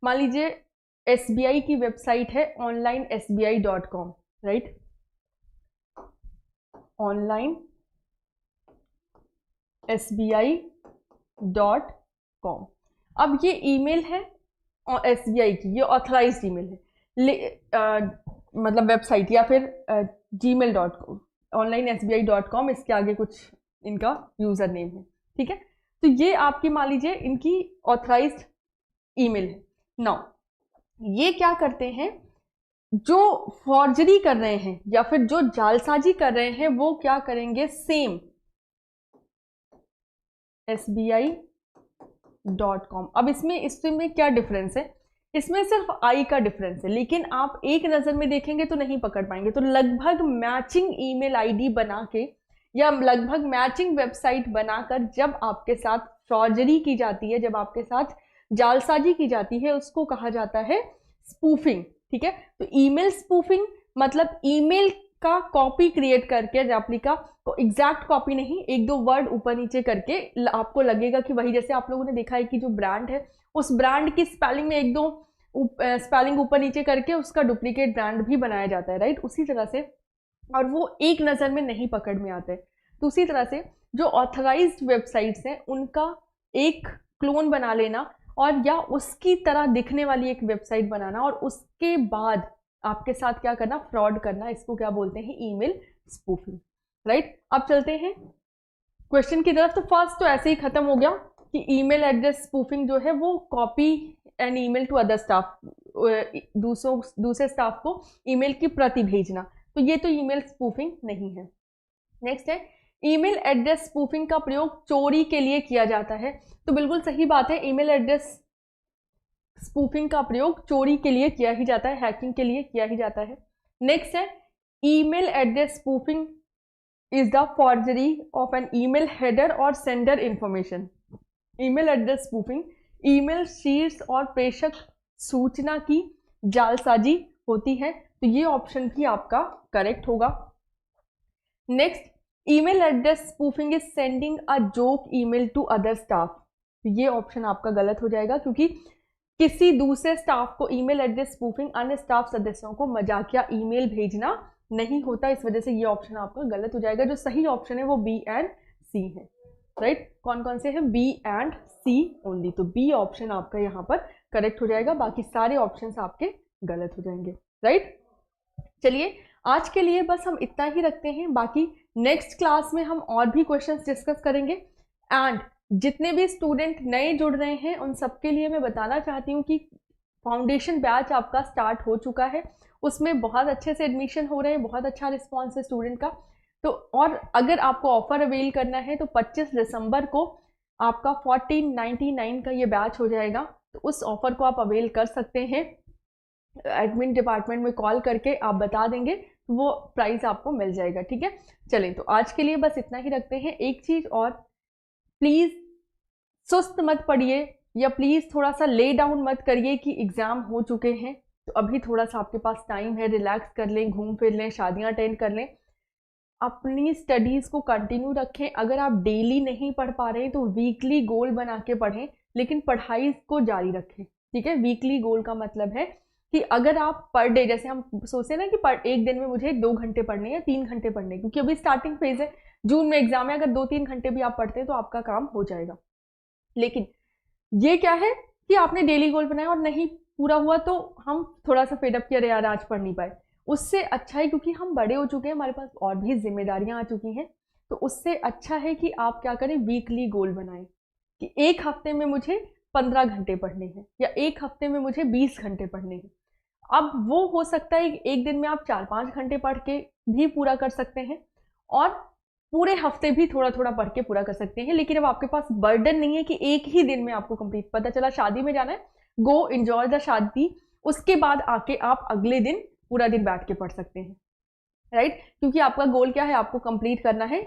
मान लीजिए एसबीआई की वेबसाइट है onlinesbi.com, राइट, onlinesbi.com। अब ये ईमेल है एसबीआई की, ये ऑथराइज्ड ईमेल है, मतलब वेबसाइट, या फिर gmail.com, onlinesbi.com, इसके आगे कुछ इनका यूजर नेम है। ठीक है, तो ये आपकी मान लीजिए इनकी ऑथराइज्ड ईमेल है। नाउ ये क्या करते हैं, जो फॉर्जरी कर रहे हैं या फिर जो जालसाजी कर रहे हैं वो क्या करेंगे, सेम sbi.com। अब इसमें क्या डिफरेंस है, इसमें सिर्फ आई का डिफरेंस है, लेकिन आप एक नज़र में देखेंगे तो नहीं पकड़ पाएंगे। तो लगभग मैचिंग ईमेल आईडी बना के या लगभग मैचिंग वेबसाइट बनाकर जब आपके साथ फॉर्जरी की जाती है, जब आपके साथ जालसाजी की जाती है, उसको कहा जाता है स्पूफिंग। ठीक है, तो ईमेल स्पूफिंग मतलब ईमेल का कॉपी क्रिएट करके, रेप्लिका को एग्जैक्ट कॉपी नहीं, एक दो वर्ड ऊपर नीचे करके आपको लगेगा कि वही, जैसे आप लोगों ने देखा है कि जो ब्रांड है उस ब्रांड की स्पेलिंग में एक दो स्पेलिंग ऊपर नीचे करके उसका डुप्लीकेट ब्रांड भी बनाया जाता है, राइट, उसी तरह से, और वो एक नज़र में नहीं पकड़ में आता है। तो उसी तरह से जो ऑथराइज्ड वेबसाइट्स हैं उनका एक क्लोन बना लेना और या उसकी तरह दिखने वाली एक वेबसाइट बनाना और उसके बाद आपके साथ क्या करना, फ्रॉड करना, इसको क्या बोलते हैं, ईमेल स्पूफिंग, राइट। अब चलते हैं क्वेश्चन की तरफ। तो फर्स्ट तो ऐसे ही खत्म हो गया कि ईमेल एड्रेस स्पूफिंग जो है वो copy an email to other staff, दूसरे स्टाफ को ईमेल की प्रति भेजना, तो ये तो ईमेल स्पूफिंग नहीं है। नेक्स्ट है, ईमेल एड्रेस स्पूफिंग का प्रयोग चोरी के लिए किया जाता है। तो बिल्कुल सही बात है, ईमेल एड्रेस स्पूफिंग का प्रयोग चोरी के लिए किया ही जाता है, हैकिंग के लिए किया ही जाता है। नेक्स्ट है, email address spoofing is the forgery of an email header और sender information. Email address spoofing email शीर्ष और प्रेषक सूचना की जालसाजी होती है, तो ये ऑप्शन भी आपका करेक्ट होगा। Next, email address spoofing is sending a joke email to other staff, तो ये ऑप्शन आपका गलत हो जाएगा क्योंकि किसी दूसरे स्टाफ को ईमेल एड्रेस स्पूफिंग अन्य स्टाफ सदस्यों को मजाकिया ईमेल भेजना नहीं होता, इस वजह से ये ऑप्शन आपका गलत हो जाएगा। जो सही ऑप्शन है वो बी एंड सी है, राइट। कौन कौन से हैं, बी एंड सी ओनली, तो बी ऑप्शन आपका यहाँ पर करेक्ट हो जाएगा, बाकी सारे ऑप्शंस आपके गलत हो जाएंगे, राइट। चलिए आज के लिए बस हम इतना ही रखते हैं, बाकी नेक्स्ट क्लास में हम और भी क्वेश्चंस डिस्कस करेंगे। एंड जितने भी स्टूडेंट नए जुड़ रहे हैं उन सबके लिए मैं बताना चाहती हूँ कि फाउंडेशन बैच आपका स्टार्ट हो चुका है, उसमें बहुत अच्छे से एडमिशन हो रहे हैं, बहुत अच्छा रिस्पॉन्स है स्टूडेंट का। तो और अगर आपको ऑफर अवेल करना है तो 25 दिसंबर को आपका 1499 का ये बैच हो जाएगा, तो उस ऑफर को आप अवेल कर सकते हैं। एडमिन डिपार्टमेंट में कॉल करके आप बता देंगे, वो प्राइस आपको मिल जाएगा, ठीक है। चलें, तो आज के लिए बस इतना ही रखते हैं। एक चीज़ और, प्लीज़ सुस्त मत पड़िए, या प्लीज़ थोड़ा सा ले डाउन मत करिए कि एग्ज़ाम हो चुके हैं तो अभी थोड़ा सा आपके पास टाइम है, रिलैक्स कर लें, घूम फिर लें, शादियाँ अटेंड कर लें। अपनी स्टडीज़ को कंटिन्यू रखें। अगर आप डेली नहीं पढ़ पा रहे हैं तो वीकली गोल बना के पढ़ें, लेकिन पढ़ाई को जारी रखें, ठीक है। वीकली गोल का मतलब है कि अगर आप पर डे, जैसे हम सोचते हैं ना कि एक दिन में मुझे 2 घंटे पढ़ने या 3 घंटे पढ़ने, क्योंकि अभी स्टार्टिंग फेज है, जून में एग्जाम है, अगर 2-3 घंटे भी आप पढ़ते हैं तो आपका काम हो जाएगा। लेकिन ये क्या है कि आपने डेली गोल बनाया और नहीं पूरा हुआ तो हम थोड़ा सा फेडअप किया, अरे यार आज पढ़ नहीं पाए। उससे अच्छा है, क्योंकि हम बड़े हो चुके हैं, हमारे पास और भी जिम्मेदारियां आ चुकी हैं, तो उससे अच्छा है कि आप क्या करें, वीकली गोल बनाएं कि एक हफ्ते में मुझे 15 घंटे पढ़ने हैं या एक हफ्ते में मुझे 20 घंटे पढ़ने हैं। अब वो हो सकता है एक दिन में आप 4-5 घंटे पढ़ के भी पूरा कर सकते हैं और पूरे हफ्ते भी थोड़ा थोड़ा पढ़ के पूरा कर सकते हैं। लेकिन अब आपके पास बर्डन नहीं है कि एक ही दिन में आपको कंप्लीट, पता चला शादी में जाना है, गो एंजॉय द शादी, उसके बाद आके आप अगले दिन पूरा दिन बैठ के पढ़ सकते हैं, राइट। क्योंकि आपका गोल क्या है, आपको कंप्लीट करना है।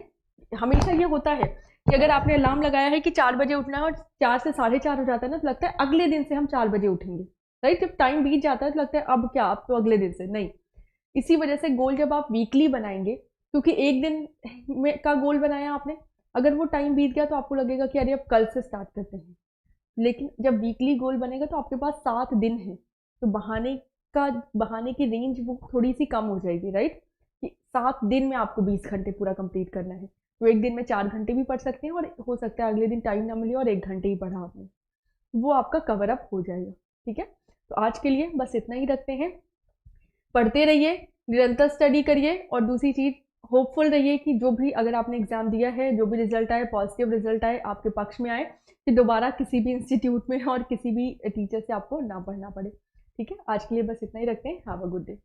हमेशा ये होता है कि अगर आपने अलार्म लगाया है कि 4 बजे उठना है और 4 से 4:30 हो जाता है ना, तो लगता है अगले दिन से हम 4 बजे उठेंगे, राइट। जब टाइम बीत जाता है तो लगता है अब क्या, अब तो अगले दिन से नहीं। इसी वजह से गोल जब आप वीकली बनाएंगे, क्योंकि एक दिन में का गोल बनाया आपने, अगर वो टाइम बीत गया तो आपको लगेगा कि अरे अब कल से स्टार्ट करते हैं। लेकिन जब वीकली गोल बनेगा तो आपके पास 7 दिन है, तो बहाने की रेंज वो थोड़ी सी कम हो जाएगी, राइट। कि 7 दिन में आपको 20 घंटे पूरा कंप्लीट करना है, तो एक दिन में 4 घंटे भी पढ़ सकते हैं और हो सकता है अगले दिन टाइम ना मिले और 1 घंटे ही पढ़ा आपने, वो आपका कवर अप हो जाएगा, ठीक है। तो आज के लिए बस इतना ही रखते हैं। पढ़ते रहिए, निरंतर स्टडी करिए, और दूसरी चीज़ होपफुल रहिए कि जो भी अगर आपने एग्ज़ाम दिया है, जो भी रिजल्ट आए, पॉजिटिव रिजल्ट आए, आपके पक्ष में आए, कि दोबारा किसी भी इंस्टीट्यूट में और किसी भी टीचर से आपको ना पढ़ना पड़े, ठीक है। आज के लिए बस इतना ही रखते हैं। Have a good day.